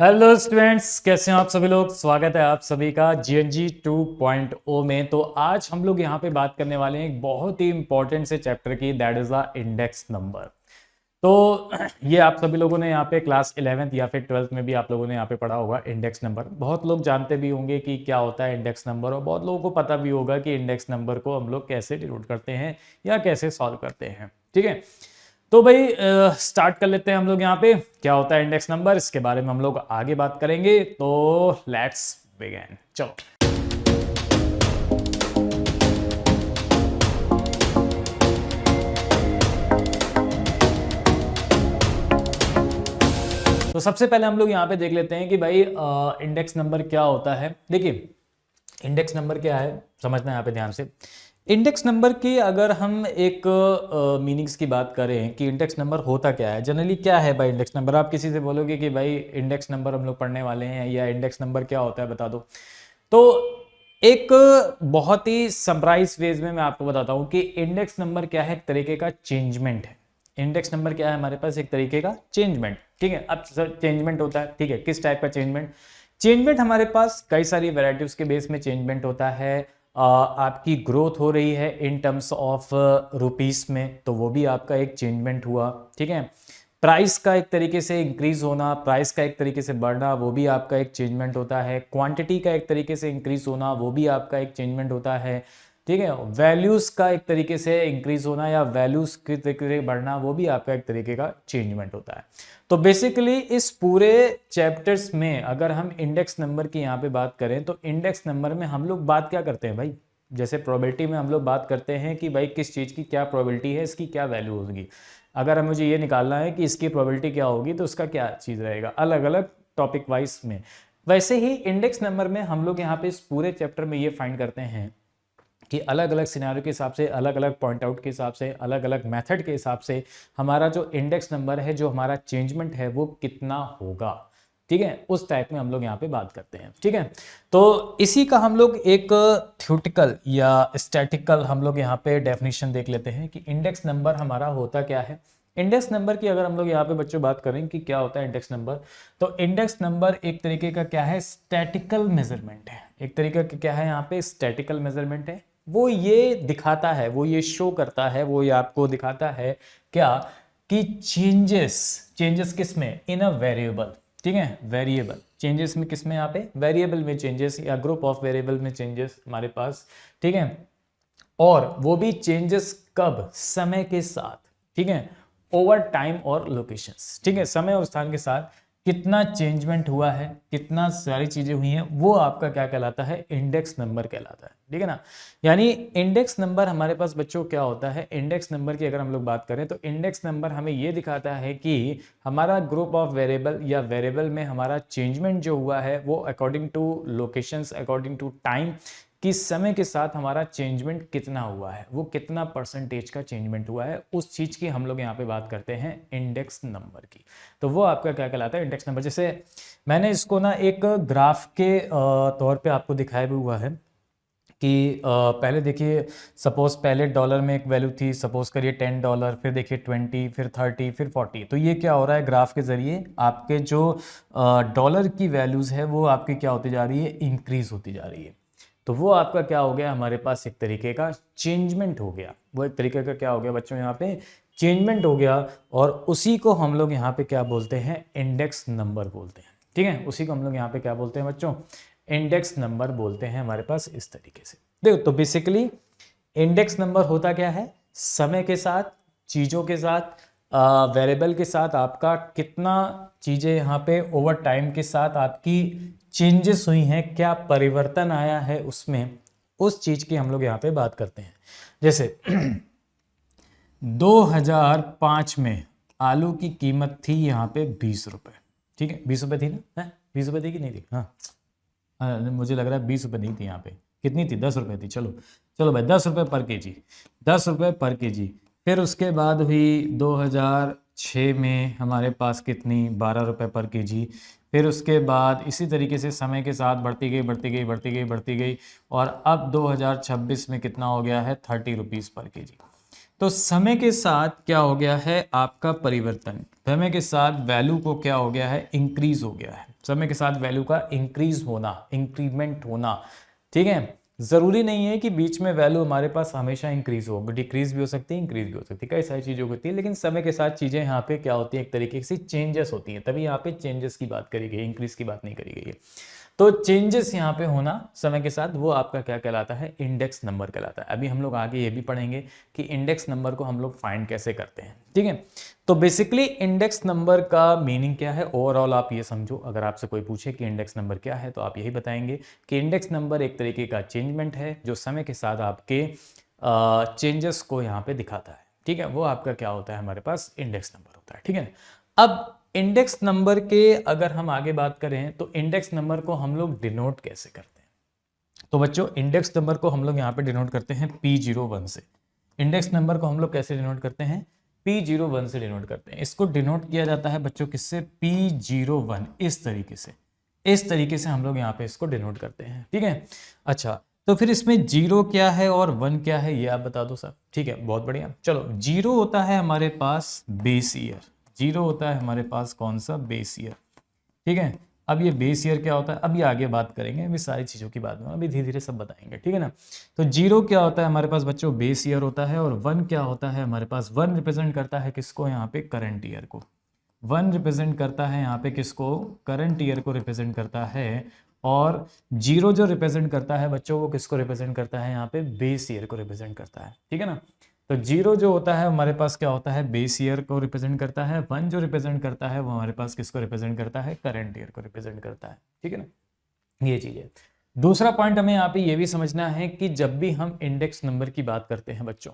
Hello students, कैसे हैं आप सभी लोग। स्वागत है आप सभी का जीएनजी 2.0 में। तो आज हम लोग यहाँ पे बात करने वाले हैं एक बहुत ही इंपॉर्टेंट से चैप्टर की, that is the index number. तो ये आप सभी लोगों ने यहाँ पे क्लास 11th या फिर 12th में भी आप लोगों ने यहाँ पे पढ़ा होगा इंडेक्स नंबर। बहुत लोग जानते भी होंगे कि क्या होता है इंडेक्स नंबर, और बहुत लोगों को पता भी होगा कि इंडेक्स नंबर को हम लोग कैसे डिनोट करते हैं या कैसे सॉल्व करते हैं। ठीक है, तो भाई स्टार्ट कर लेते हैं हम लोग। यहाँ पे क्या होता है इंडेक्स नंबर, इसके बारे में हम लोग आगे बात करेंगे। तो लेट्स बिगिन, चलो। तो सबसे पहले हम लोग यहाँ पे देख लेते हैं कि भाई इंडेक्स नंबर क्या होता है। देखिए, इंडेक्स नंबर क्या है समझना है यहाँ पे ध्यान से। इंडेक्स नंबर की अगर हम एक मीनिंग्स की बात करें कि इंडेक्स नंबर होता क्या है, जनरली क्या है भाई इंडेक्स नंबर। आप किसी से बोलोगे कि भाई इंडेक्स नंबर हम लोग पढ़ने वाले हैं या इंडेक्स नंबर क्या होता है बता दो, तो एक बहुत ही समराइज वेज में मैं आपको बताता हूं कि इंडेक्स नंबर क्या है, एक तरीके का चेंजमेंट है। इंडेक्स नंबर क्या है हमारे पास, एक तरीके का चेंजमेंट। ठीक है, अब सर चेंजमेंट होता है, ठीक है, किस टाइप का चेंजमेंट। चेंजमेंट हमारे पास कई सारी वैरायटीज के बेस में चेंजमेंट होता है। आपकी ग्रोथ हो रही है इन टर्म्स ऑफ रुपीस में, तो वो भी आपका एक चेंजमेंट हुआ। ठीक है, प्राइस का एक तरीके से इंक्रीज होना, प्राइस का एक तरीके से बढ़ना, वो भी आपका एक चेंजमेंट होता है। क्वांटिटी का एक तरीके से इंक्रीज होना, वो भी आपका एक चेंजमेंट होता है। ठीक है, वैल्यूज का एक तरीके से इंक्रीज होना या वैल्यूज के तरीके से बढ़ना, वो भी आपका एक तरीके का चेंजमेंट होता है। तो बेसिकली इस पूरे चैप्टर्स में अगर हम इंडेक्स नंबर की यहाँ पे बात करें, तो इंडेक्स नंबर में हम लोग बात क्या करते हैं भाई, जैसे प्रोबेबिलिटी में हम लोग बात करते हैं कि भाई किस चीज़ की क्या प्रोबेबिलिटी है, इसकी क्या वैल्यू होगी। अगर मुझे ये निकालना है कि इसकी प्रोबेबिलिटी क्या होगी, तो उसका क्या चीज़ रहेगा, अलग अलग टॉपिक वाइज में। वैसे ही इंडेक्स नंबर में हम लोग यहाँ पे इस पूरे चैप्टर में ये फाइंड करते हैं कि अलग अलग सिनेरियो के हिसाब से, अलग अलग पॉइंट आउट के हिसाब से, अलग अलग मेथड के हिसाब से हमारा जो इंडेक्स नंबर है, जो हमारा चेंजमेंट है, वो कितना होगा। ठीक है, उस टाइप में हम लोग यहाँ पे बात करते हैं। ठीक है, तो इसी का हम लोग एक थ्योरेटिकल या स्टैटिकल हम लोग यहाँ पे डेफिनेशन देख लेते हैं कि इंडेक्स नंबर हमारा होता क्या है। इंडेक्स नंबर की अगर हम लोग यहाँ पे बच्चों बात करें कि क्या होता है इंडेक्स नंबर, तो इंडेक्स नंबर एक तरीके का क्या है, स्टैटिकल मेजरमेंट है। एक तरीके का क्या है यहाँ पे, स्टैटिकल मेजरमेंट है। वो ये दिखाता है, वो ये शो करता है, वो ये आपको दिखाता है क्या, कि चेंजेस चेंजेस किस में, इन अ वेरिएबल। ठीक है, वेरिएबल चेंजेस में, किस में, यहाँ पे वेरिएबल में चेंजेस या ग्रुप ऑफ वेरिएबल में चेंजेस हमारे पास। ठीक है, और वो भी चेंजेस कब, समय के साथ। ठीक है, ओवर टाइम और लोकेशंस। ठीक है, समय और स्थान के साथ कितना चेंजमेंट हुआ है, कितना सारी चीजें हुई हैं, वो आपका क्या कहलाता है, इंडेक्स नंबर कहलाता है। ठीक है ना, यानी इंडेक्स नंबर हमारे पास बच्चों क्या होता है। इंडेक्स नंबर की अगर हम लोग बात करें, तो इंडेक्स नंबर हमें ये दिखाता है कि हमारा ग्रुप ऑफ वेरिएबल या वेरिएबल में हमारा चेंजमेंट जो हुआ है, वो according to locations, according to time, कि समय के साथ हमारा चेंजमेंट कितना हुआ है, वो कितना परसेंटेज का चेंजमेंट हुआ है, उस चीज की हम लोग यहाँ पे बात करते हैं इंडेक्स नंबर की। तो वो आपका क्या कहलाता है, इंडेक्स नंबर। जैसे मैंने इसको ना एक ग्राफ के तौर पे आपको दिखाया भी हुआ है कि पहले देखिए, सपोज पहले डॉलर में एक वैल्यू थी, सपोज करिए $10, फिर देखिए 20, फिर 30, फिर 40। तो ये क्या हो रहा है, ग्राफ के जरिए आपके जो डॉलर की वैल्यूज है, वो आपकी क्या होती जा रही है, इंक्रीज होती जा रही है। तो वो आपका क्या हो गया, हमारे पास एक तरीके का चेंजमेंट हो गया। वो एक तरीके का क्या हो गया बच्चों, यहाँ पे चेंजमेंट हो गया। और उसी को हम लोग यहाँ पे क्या बोलते हैं, इंडेक्स नंबर बोलते हैं। ठीक है, उसी को हम लोग यहाँ पे क्या बोलते हैं बच्चों, इंडेक्स नंबर बोलते हैं हमारे पास इस तरीके से। देखो, तो बेसिकली इंडेक्स नंबर होता क्या है, समय के साथ, चीज़ों के साथ, वेरिएबल के साथ आपका कितना चीज़ें यहाँ पे ओवर टाइम के साथ आपकी चेंजेस हुई हैं, क्या परिवर्तन आया है उसमें, उस चीज़ की हम लोग यहाँ पे बात करते हैं। जैसे 2005 में आलू की कीमत थी यहाँ पे 20 रुपये। ठीक है, 20 रुपये थी ना, 20 रुपये थी कि नहीं थी, हाँ मुझे लग रहा है 20 रुपये नहीं थी यहाँ पे, कितनी थी, 10 रुपये थी। चलो चलो भाई, 10 रुपये पर केजी, 10 रुपये पर केजी। फिर उसके बाद हुई 2006 में हमारे पास कितनी, 12 रुपये पर केजी। फिर उसके बाद इसी तरीके से समय के साथ बढ़ती गई, बढ़ती गई, बढ़ती गई, बढ़ती गई, और अब 2026 में कितना हो गया है, 30 रुपीज़ पर केजी। तो समय के साथ क्या हो गया है आपका परिवर्तन, समय के साथ वैल्यू को क्या हो गया है, इंक्रीज हो गया है। समय के साथ वैल्यू का इंक्रीज होना, इंक्रीमेंट होना, ठीक है। जरूरी नहीं है कि बीच में वैल्यू हमारे पास हमेशा इंक्रीज हो, डिक्रीज भी हो सकती है, इंक्रीज भी हो सकती है, कई सारी चीज़ें होती है, लेकिन समय के साथ चीज़ें यहाँ पे क्या होती है, एक तरीके से चेंजेस होती हैं, तभी यहाँ पे चेंजेस की बात करी गई, इंक्रीज की बात नहीं करी गई है। तो चेंजेस यहाँ पे होना समय के साथ, वो आपका क्या कहलाता है, इंडेक्स नंबर कहलाता है। अभी हम लोग आगे ये भी पढ़ेंगे कि इंडेक्स नंबर को हम लोग फाइंड कैसे करते हैं, ठीक है। तो बेसिकली इंडेक्स नंबर का मीनिंग क्या है, ओवरऑल आप ये समझो, अगर आपसे कोई पूछे कि इंडेक्स नंबर क्या है तो आप यही बताएंगे कि इंडेक्स नंबर एक तरीके का चेंजमेंट है जो समय के साथ आपके चेंजेस को यहाँ पे दिखाता है, ठीक है। वो आपका क्या होता है, हमारे पास इंडेक्स नंबर होता है, ठीक है। अब इंडेक्स नंबर के अगर हम आगे बात करें तो इंडेक्स नंबर को हम लोग डिनोट कैसे करते हैं। तो बच्चों इंडेक्स नंबर को हम लोग यहाँ पे डिनोट करते हैं P01 से। इंडेक्स नंबर को हम लोग कैसे डिनोट करते हैं, P01 से डिनोट करते हैं। इसको डिनोट किया जाता है बच्चों किससे, P01, इस तरीके से हम लोग यहाँ पे इसको डिनोट करते हैं, ठीक है। अच्छा, तो फिर इसमें 0 क्या है और 1 क्या है, ये आप बता दो सर, ठीक है, बहुत बढ़िया। चलो, 0 होता है हमारे पास बेस ईयर, 0 होता है हमारे पास कौन सा, बेस ईयर, ठीक है। अब ये बेस ईयर क्या होता है, अभी आगे बात करेंगे, अभी सारी चीज़ों की बात में अभी धीरे धीरे सब बताएंगे, ठीक है ना। तो 0 क्या होता है हमारे पास बच्चों, बेस ईयर होता है, और 1 क्या होता है हमारे पास, 1 रिप्रेजेंट करता है किसको, यहाँ पे करंट ईयर को। 1 रिप्रेजेंट करता है यहाँ पे किसको, करंट ईयर को रिप्रेजेंट करता है, और 0 जो रिप्रेजेंट करता है बच्चों वो किसको रिप्रेजेंट करता है, यहाँ पे बेस ईयर को रिप्रेजेंट करता है, ठीक है ना। तो 0 जो होता है हमारे पास क्या होता है, बेस ईयर को रिप्रेजेंट करता है। 1 जो रिप्रेजेंट करता है वो हमारे पास किसको रिप्रेजेंट करता है, करंट ईयर को रिप्रेजेंट करता है, ठीक है ना। ये चीज़ है। दूसरा पॉइंट हमें यहाँ पे ये भी समझना है कि जब भी हम इंडेक्स नंबर की बात करते हैं बच्चों,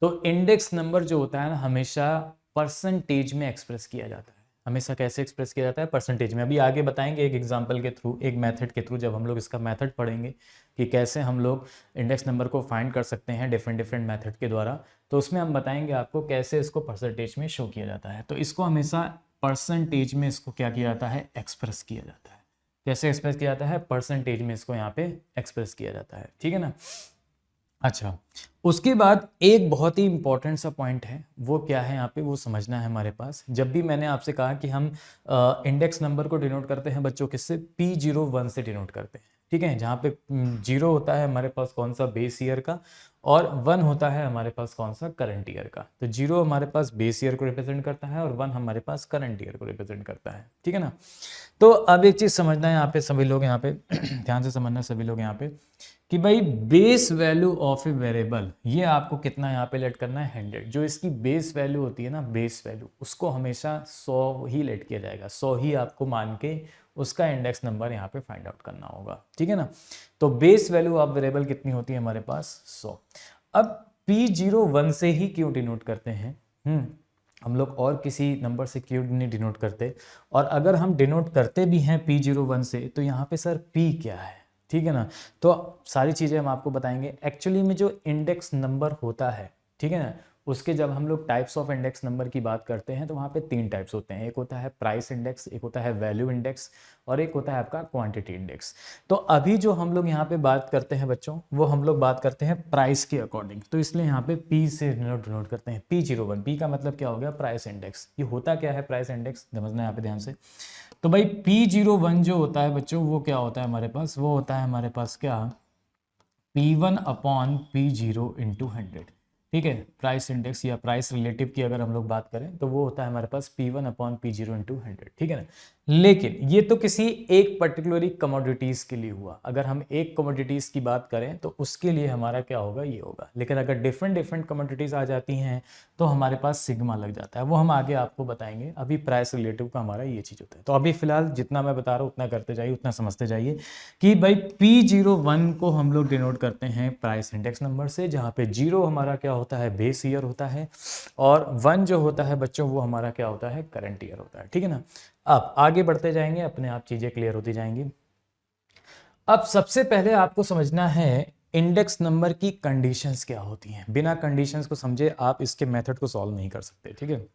तो इंडेक्स नंबर जो होता है ना, हमेशा परसेंटेज में एक्सप्रेस किया जाता है। हमेशा कैसे एक्सप्रेस किया जाता है, परसेंटेज में। अभी आगे बताएंगे एक एग्जांपल के थ्रू, एक मेथड के थ्रू, जब हम लोग इसका मेथड पढ़ेंगे कि कैसे हम लोग इंडेक्स नंबर को फाइंड कर सकते हैं डिफरेंट डिफरेंट मेथड के द्वारा, तो उसमें हम बताएंगे आपको कैसे इसको परसेंटेज में शो किया जाता है। तो इसको हमेशा परसेंटेज में इसको क्या किया जाता है, एक्सप्रेस किया जाता है। कैसे एक्सप्रेस किया जाता है, परसेंटेज में इसको यहाँ पे एक्सप्रेस किया जाता है, ठीक है ना। अच्छा, उसके बाद एक बहुत ही इंपॉर्टेंट सा पॉइंट है, वो क्या है यहाँ पे, वो समझना है हमारे पास। जब भी मैंने आपसे कहा कि हम इंडेक्स नंबर को डिनोट करते हैं बच्चों किससे, P01 से डिनोट करते हैं, ठीक है। जहाँ पे 0 होता है हमारे पास कौन सा, बेस ईयर का, और 1 होता है हमारे पास कौन सा, करंट ईयर का। तो 0 हमारे पास बेस ईयर को रिप्रेजेंट करता है और 1 हमारे पास करंट ईयर को रिप्रेजेंट करता है, ठीक है ना। तो अब एक चीज़ समझना है यहाँ पे सभी लोग, यहाँ पे ध्यान से समझना सभी लोग यहाँ पे, कि भाई base value of a variable, ये आपको कितना यहाँ पे लेट करना है, 100। जो इसकी बेस वैल्यू होती है ना, बेस वैल्यू, उसको हमेशा 100 ही लेट किया जाएगा, 100 ही आपको मान के उसका इंडेक्स नंबर यहाँ पे फाइंड आउट करना होगा, ठीक है ना। तो बेस वैल्यू ऑफ वेरिएबल कितनी होती है हमारे पास, 100। अब P01 से ही क्यों डिनोट करते हैं, हम लोग और किसी नंबर से क्यों नहीं डिनोट करते, और अगर हम डिनोट करते भी हैं P01 से तो यहाँ पे सर P क्या है, ठीक है ना। तो सारी चीज़ें हम आपको बताएंगे। एक्चुअली में जो इंडेक्स नंबर होता है, ठीक है ना, उसके जब हम लोग टाइप्स ऑफ इंडेक्स नंबर की बात करते हैं तो वहाँ पे 3 टाइप्स होते हैं। एक होता है प्राइस इंडेक्स, एक होता है वैल्यू इंडेक्स, और एक होता है आपका क्वांटिटी इंडेक्स। तो अभी जो हम लोग यहाँ पे बात करते हैं बच्चों, वो हम लोग बात करते हैं प्राइस के अकॉर्डिंग। तो इसलिए यहाँ पे P से डिनोट करते हैं, P01। P का मतलब क्या हो गया, प्राइस इंडेक्स। ये होता क्या है प्राइस इंडेक्स, समझना है यहाँ पे ध्यान से। तो भाई P01 जो होता है बच्चों, वो क्या होता है हमारे पास, वो होता है हमारे पास क्या, P1 अपॉन P0 इंटू 100, ठीक है। प्राइस इंडेक्स या प्राइस रिलेटिव की अगर हम लोग बात करें तो वो होता है हमारे पास P1 अपॉन P0 इंटू 100, ठीक है ना। लेकिन ये तो किसी एक पर्टिकुलरली कमोडिटीज़ के लिए हुआ। अगर हम एक कमोडिटीज़ की बात करें तो उसके लिए हमारा क्या होगा, ये होगा। लेकिन अगर डिफरेंट डिफरेंट कमोडिटीज़ आ जाती हैं तो हमारे पास सिग्मा लग जाता है, वो हम आगे आपको बताएंगे। अभी प्राइस रिलेटिव का हमारा ये चीज़ होता है। तो अभी फिलहाल जितना मैं बता रहा हूँ उतना करते जाइए, उतना समझते जाइए कि भाई P01 को हम लोग डिनोट करते हैं प्राइस इंडेक्स नंबर से, जहाँ पे 0 हमारा क्या होता है, बेस ईयर होता है, और 1 जो होता है बच्चों वो हमारा क्या होता है, करंट ईयर होता है, ठीक है ना। अब आगे बढ़ते जाएंगे, अपने आप चीज़ें क्लियर होती जाएंगी। अब सबसे पहले आपको समझना है इंडेक्स नंबर की कंडीशंस क्या होती हैं। बिना कंडीशंस को समझे आप इसके मेथड को सॉल्व नहीं कर सकते, ठीक है।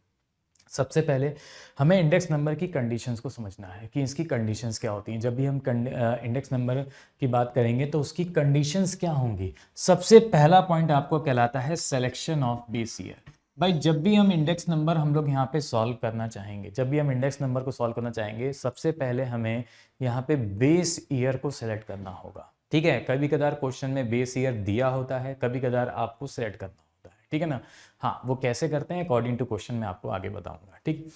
सबसे पहले हमें इंडेक्स नंबर की कंडीशंस को समझना है कि इसकी कंडीशंस क्या होती हैं। जब भी हम इंडेक्स नंबर की बात करेंगे तो उसकी कंडीशंस क्या होंगी। सबसे पहला पॉइंट आपको कहलाता है सिलेक्शन ऑफ बेस ईयर। भाई जब भी हम इंडेक्स नंबर हम लोग यहाँ पे सॉल्व करना चाहेंगे, जब भी हम इंडेक्स नंबर को सॉल्व करना चाहेंगे, सबसे पहले हमें यहाँ पे बेस ईयर को सिलेक्ट करना होगा। ठीक है, कभी कदार क्वेश्चन में बेस ईयर दिया होता है, कभी कदार आपको सिलेक्ट करना होता है। ठीक है ना, हाँ वो कैसे करते हैं अकॉर्डिंग टू क्वेश्चन मैं आपको आगे बताऊंगा। ठीक,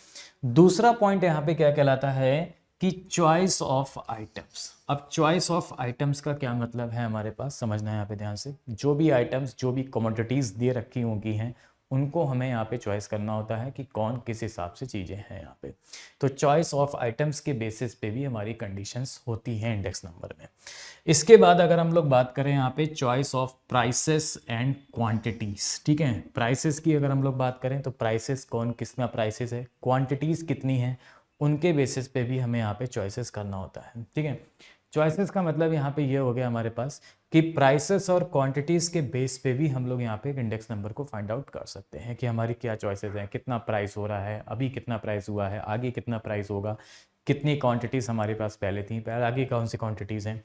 दूसरा पॉइंट यहाँ पे क्या कहलाता है कि चॉइस ऑफ आइटम्स। अब चॉइस ऑफ आइटम्स का क्या मतलब है हमारे पास, समझना है यहाँ पे ध्यान से। जो भी आइटम्स, जो भी कमोडिटीज दे रखी होंगी हैं, उनको हमें यहाँ पे चॉइस करना होता है कि कौन किस हिसाब से चीज़ें हैं यहाँ पे। तो चॉइस ऑफ आइटम्स के बेसिस पे भी हमारी कंडीशंस होती हैं इंडेक्स नंबर में। इसके बाद अगर हम लोग बात करें यहाँ पे choice of prices and quantities. ठीक है, प्राइसेस की अगर हम लोग बात करें तो प्राइसेस कौन कितना प्राइसेस है, क्वांटिटीज कितनी है, उनके बेसिस पे भी हमें यहाँ पे चॉइसेस करना होता है। ठीक है, चॉइसेस का मतलब यहाँ पे ये हो गया हमारे पास कि प्राइसेस और क्वांटिटीज़ के बेस पे भी हम लोग यहाँ पे एक इंडेक्स नंबर को फाइंड आउट कर सकते हैं कि हमारी क्या चॉइसेस हैं, कितना प्राइस हो रहा है, अभी कितना प्राइस हुआ है, आगे कितना प्राइस होगा, कितनी क्वांटिटीज़ हमारे पास पहले थी, पहले आगे कौन सी क्वांटिटीज़ हैं।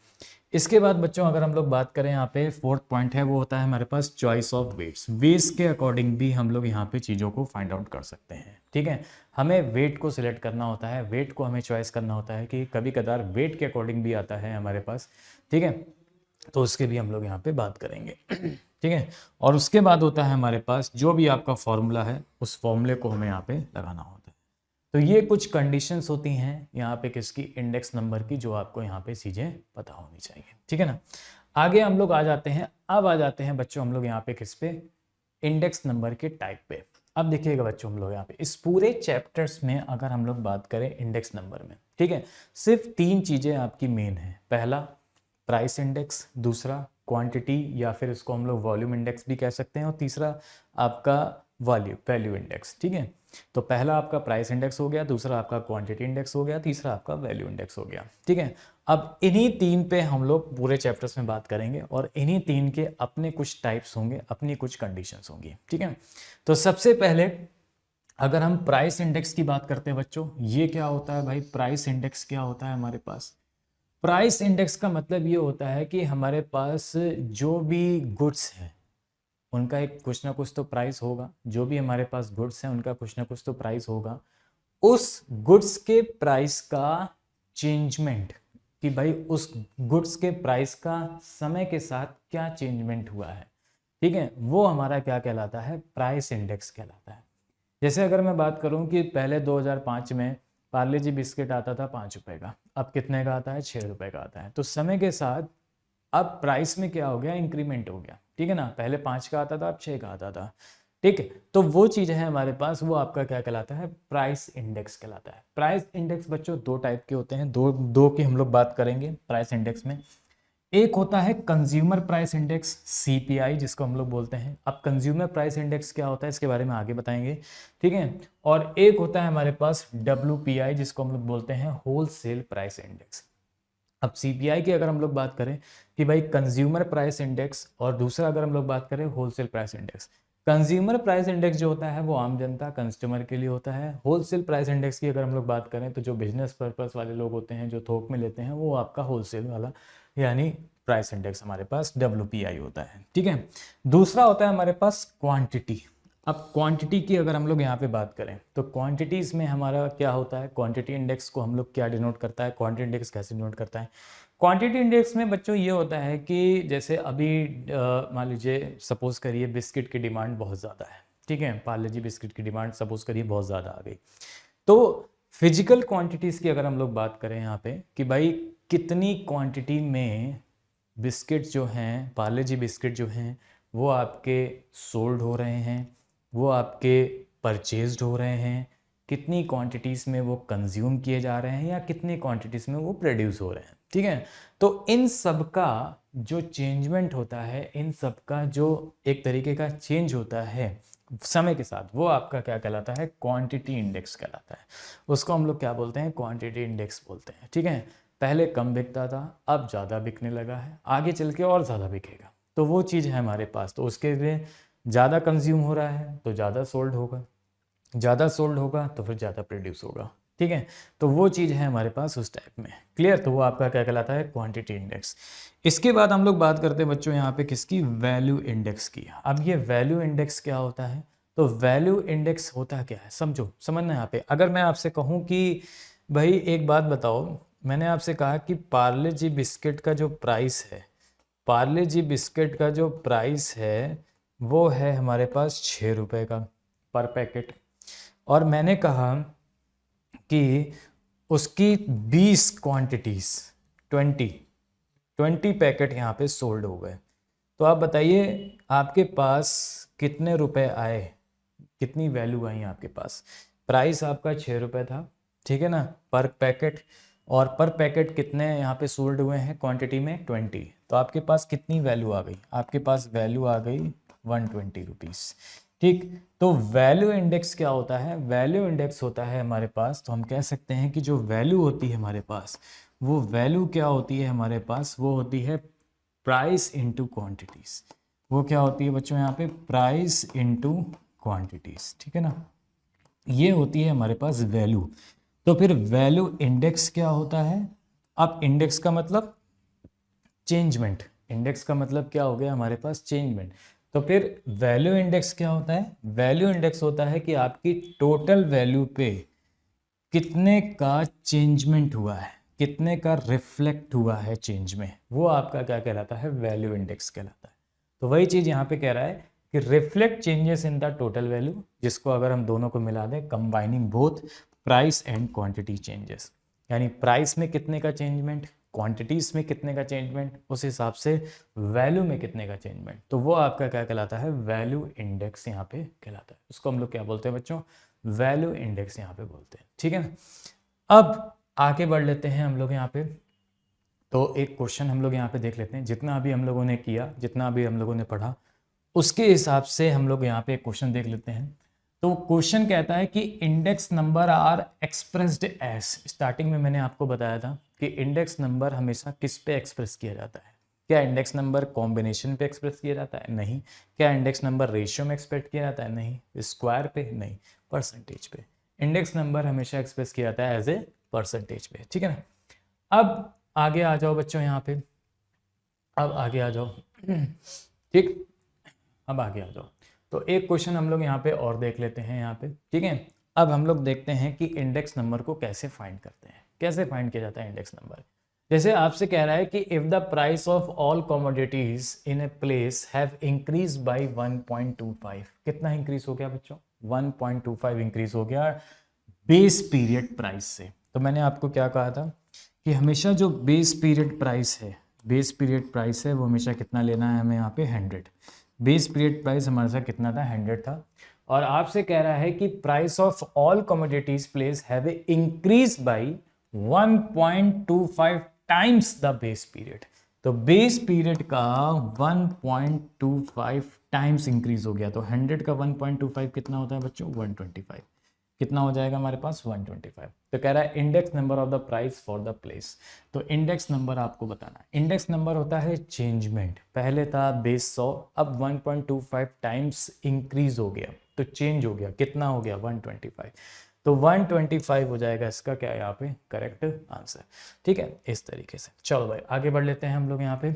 इसके बाद बच्चों अगर हम लोग बात करें यहाँ पे फोर्थ पॉइंट है, वो होता है हमारे पास चॉइस ऑफ वेट्स। वेट्स के अकॉर्डिंग भी हम लोग यहाँ पे चीज़ों को फाइंड आउट कर सकते हैं। ठीक है, हमें वेट को सिलेक्ट करना होता है, वेट को हमें चॉइस करना होता है कि कभी कदार वेट के अकॉर्डिंग भी आता है हमारे पास। ठीक है, तो उसके भी हम लोग यहाँ पे बात करेंगे। ठीक है, और उसके बाद होता है हमारे पास जो भी आपका फॉर्मूला है, उस फॉर्मूले को हमें यहाँ पे लगाना होता है। तो ये कुछ कंडीशंस होती हैं यहाँ पे किसकी, इंडेक्स नंबर की, जो आपको यहाँ पे चीज़ें पता होनी चाहिए। ठीक है ना, आगे हम लोग आ जाते हैं। अब आ जाते हैं बच्चों हम लोग यहाँ पे किस पे, इंडेक्स नंबर के टाइप पे। अब देखिएगा बच्चों हम लोग यहाँ पे इस पूरे चैप्टर्स में अगर हम लोग बात करें इंडेक्स नंबर में, ठीक है, सिर्फ 3 चीज़ें आपकी मेन है। पहला प्राइस इंडेक्स, दूसरा क्वांटिटी या फिर इसको हम लोग वॉल्यूम इंडेक्स भी कह सकते हैं, और तीसरा आपका वैल्यू इंडेक्स। ठीक है, तो पहला आपका प्राइस इंडेक्स हो गया, दूसरा आपका क्वांटिटी इंडेक्स हो गया, तीसरा आपका वैल्यू इंडेक्स हो गया। ठीक है, अब इन्हीं 3 पे हम लोग पूरे चैप्टर्स में बात करेंगे, और इन्हीं 3 के अपने कुछ टाइप्स होंगे, अपनी कुछ कंडीशंस होंगी। ठीक है, तो सबसे पहले अगर हम प्राइस इंडेक्स की बात करते हैं बच्चों, ये क्या होता है भाई, प्राइस इंडेक्स क्या होता है हमारे पास। प्राइस इंडेक्स का मतलब ये होता है कि हमारे पास जो भी गुड्स हैं उनका एक कुछ ना कुछ तो प्राइस होगा, जो भी हमारे पास गुड्स हैं उनका कुछ ना कुछ तो प्राइस होगा। उस गुड्स के प्राइस का चेंजमेंट, कि भाई उस गुड्स के प्राइस का समय के साथ क्या चेंजमेंट हुआ है, ठीक है, वो हमारा क्या कहलाता है, प्राइस इंडेक्स कहलाता है। जैसे अगर मैं बात करूं कि पहले 2005 में पार्ले जी बिस्किट आता था 5 रुपए का, अब कितने का आता है, 6 रुपए का आता है। तो समय के साथ अब प्राइस में क्या हो गया, इंक्रीमेंट हो गया। ठीक है ना, पहले 5 का आता था, अब 6 का आता था। ठीक है, तो वो चीज़ है हमारे पास, वो आपका क्या कहलाता है, प्राइस इंडेक्स कहलाता है। प्राइस इंडेक्स बच्चों 2 टाइप के होते हैं, दो की हम लोग बात करेंगे प्राइस इंडेक्स में। एक होता है कंज्यूमर प्राइस इंडेक्स, सीपीआई जिसको हम लोग बोलते हैं। अब कंज्यूमर प्राइस इंडेक्स क्या होता है इसके बारे में आगे बताएंगे। ठीक है, और एक होता है हमारे पास डब्ल्यूपीआई जिसको हम लोग बोलते हैं होलसेल प्राइस इंडेक्स। अब सीपीआई की अगर हम लोग बात करें कि भाई कंज्यूमर प्राइस इंडेक्स, और दूसरा अगर हम लोग बात करें wholesale price index. Consumer price index जो होता है वो आम जनता कस्टमर के लिए होता है। होलसेल प्राइस इंडेक्स की अगर हम लोग बात करें तो जो बिजनेस पर्पस वाले लोग होते हैं, जो थोक में लेते हैं, वो आपका होलसेल वाला यानी प्राइस इंडेक्स हमारे पास डब्ल्यूपीआई होता है। ठीक है, दूसरा होता है हमारे पास क्वांटिटी। अब क्वांटिटी की अगर हम लोग यहाँ पे बात करें तो क्वांटिटीज़ में हमारा क्या होता है, क्वांटिटी इंडेक्स को हम लोग क्या डिनोट करता है, क्वांटिटी इंडेक्स कैसे डिनोट करता है। क्वांटिटी इंडेक्स में बच्चों ये होता है कि जैसे अभी मान लीजिए सपोज करिए बिस्किट की डिमांड बहुत ज़्यादा है। ठीक है, पार्ले जी बिस्किट की डिमांड सपोज करिए बहुत ज़्यादा आ गई, तो फिजिकल क्वांटिटीज़ की अगर हम लोग बात करें यहाँ पे कि भाई कितनी क्वांटिटी में बिस्किट जो हैं, पार्ले जी बिस्किट जो हैं, वो आपके सोल्ड हो रहे हैं, वो आपके परचेज्ड हो रहे हैं, कितनी क्वांटिटीज़ में वो कंज्यूम किए जा रहे हैं, या कितनी क्वांटिटीज़ में वो प्रोड्यूस हो रहे हैं। ठीक है, तो इन सब का जो चेंजमेंट होता है, इन सब का जो एक तरीके का चेंज होता है समय के साथ, वो आपका क्या कहलाता है, क्वांटिटी इंडेक्स कहलाता है। उसको हम लोग क्या बोलते हैं, क्वांटिटी इंडेक्स बोलते हैं। ठीक है, पहले कम बिकता था, अब ज़्यादा बिकने लगा है, आगे चल के और ज़्यादा बिकेगा, तो वो चीज़ है हमारे पास। तो उसके लिए ज़्यादा कंज्यूम हो रहा है तो ज़्यादा सोल्ड होगा, ज़्यादा सोल्ड होगा तो फिर ज़्यादा प्रोड्यूस होगा। ठीक है, तो वो चीज़ है हमारे पास उस टाइप में। क्लियर, तो वो आपका क्या कहलाता है, क्वांटिटी इंडेक्स। इसके बाद हम लोग बात करते हैं बच्चों यहाँ पे किसकी, वैल्यू इंडेक्स की। अब ये वैल्यू इंडेक्स क्या होता है, तो वैल्यू इंडेक्स होता क्या है, समझना यहाँ पे। अगर मैं आपसे कहूँ कि भाई एक बात बताओ, मैंने आपसे कहा कि पार्ले जी बिस्किट का जो प्राइस है, पार्ले जी बिस्किट का जो प्राइस है वो है हमारे पास 6 रुपये का पर पैकेट, और मैंने कहा कि उसकी 20 क्वांटिटीज 20 पैकेट यहाँ पे सोल्ड हो गए। तो आप बताइए आपके पास कितने रुपए आए, कितनी वैल्यू आई आपके पास। प्राइस आपका 6 रुपये था, ठीक है ना, पर पैकेट, और पर पैकेट कितने यहाँ पे सोल्ड हुए हैं क्वांटिटी में 20, तो आपके पास कितनी वैल्यू आ गई, आपके पास वैल्यू आ गई 120 रुपीज़। ठीक, तो वैल्यू इंडेक्स क्या होता है, वैल्यू इंडेक्स होता है हमारे पास, तो हम कह सकते हैं कि जो वैल्यू होती है हमारे पास, वो वैल्यू क्या होती है हमारे पास, वो होती है प्राइस इंटू क्वांटिटीज। वो क्या होती है बच्चों यहाँ पे, प्राइस इंटू क्वांटिटीज, ठीक है ना, ये होती है हमारे पास वैल्यू। तो फिर वैल्यू इंडेक्स क्या होता है, अब इंडेक्स का मतलब चेंजमेंट, इंडेक्स का मतलब क्या हो गया हमारे पास, चेंजमेंट। तो फिर वैल्यू इंडेक्स क्या होता है, वैल्यू इंडेक्स होता है कि आपकी टोटल वैल्यू पे कितने का चेंजमेंट हुआ है, कितने का रिफ्लेक्ट हुआ है चेंज में, वो आपका क्या कहलाता है, वैल्यू इंडेक्स कहलाता है। तो वही चीज़ यहाँ पे कह रहा है कि reflect changes in the total value, जिसको अगर हम दोनों को मिला दें, combining both price and quantity changes, यानी प्राइस में कितने का चेंजमेंट, क्वांटिटीज में कितने का चेंजमेंट, उस हिसाब से वैल्यू में कितने का चेंजमेंट, तो वो आपका क्या कहलाता है, वैल्यू इंडेक्स यहाँ पे कहलाता है। उसको हम लोग क्या बोलते हैं बच्चों, वैल्यू इंडेक्स यहाँ पे बोलते हैं, ठीक है ना। अब आगे बढ़ लेते हैं हम लोग यहाँ पे, तो एक क्वेश्चन हम लोग यहाँ पे देख लेते हैं, जितना अभी हम लोगों ने किया, जितना अभी हम लोगों ने पढ़ा, उसके हिसाब से हम लोग यहाँ पे एक क्वेश्चन देख लेते हैं। तो क्वेश्चन कहता है कि index number are expressed as, starting में मैंने आपको बताया था कि इंडेक्स नंबर हमेशा किस पे एक्सप्रेस किया जाता है, क्या इंडेक्स नंबर कॉम्बिनेशन पे एक्सप्रेस किया जाता है, नहीं, क्या इंडेक्स नंबर रेशियो में एक्सप्रेस किया जाता है, नहीं, स्क्वायर पे, नहीं, परसेंटेज पे। इंडेक्स नंबर हमेशा एक्सप्रेस किया जाता है एज ए परसेंटेज पे, ठीक है ना। अब आगे आ जाओ बच्चों यहाँ पे, अब आगे आ जाओ, ठीक, अब आगे आ जाओ। तो एक क्वेश्चन हम लोग यहाँ पे और देख लेते हैं यहाँ पे, ठीक है। अब हम लोग देखते हैं कि इंडेक्स नंबर को कैसे फाइंड करते हैं, कैसे फाइंड किया जाता है इंडेक्स नंबर। जैसे आपसे कह रहा है कि if the price of all commodities in a place have increase by 1.25, कितना इंक्रीज हो गया बच्चों, 1.25 इंक्रीज हो गया बेस पीरियड प्राइस से। तो मैंने आपको क्या कहा था कि हमेशा जो बेस पीरियड प्राइस है, बेस पीरियड प्राइस है, वो हमेशा कितना लेना है हमें यहाँ पे 100। बेस पीरियड प्राइस हमारे साथ कितना था, 100 था, और आपसे कह रहा है कि price of all commodities place have increase by 1.25 times the base period. तो बेस पीरियड का 1.25 टाइम्स इंक्रीज हो गया, तो 100 का 1.25 कितना होता है बच्चों, 125, कितना हो जाएगा हमारे पास 125। तो कह रहा है index number of the price for the place. तो इंडेक्स नंबर आपको बताना है, इंडेक्स नंबर होता है चेंजमेंट, पहले था बेस 100, अब 1.25 टाइम्स इंक्रीज हो गया, तो चेंज हो गया, कितना हो गया 125, तो 125 हो जाएगा इसका क्या यहाँ पे करेक्ट आंसर, ठीक है। इस तरीके से चलो भाई आगे बढ़ लेते हैं हम लोग यहाँ पे,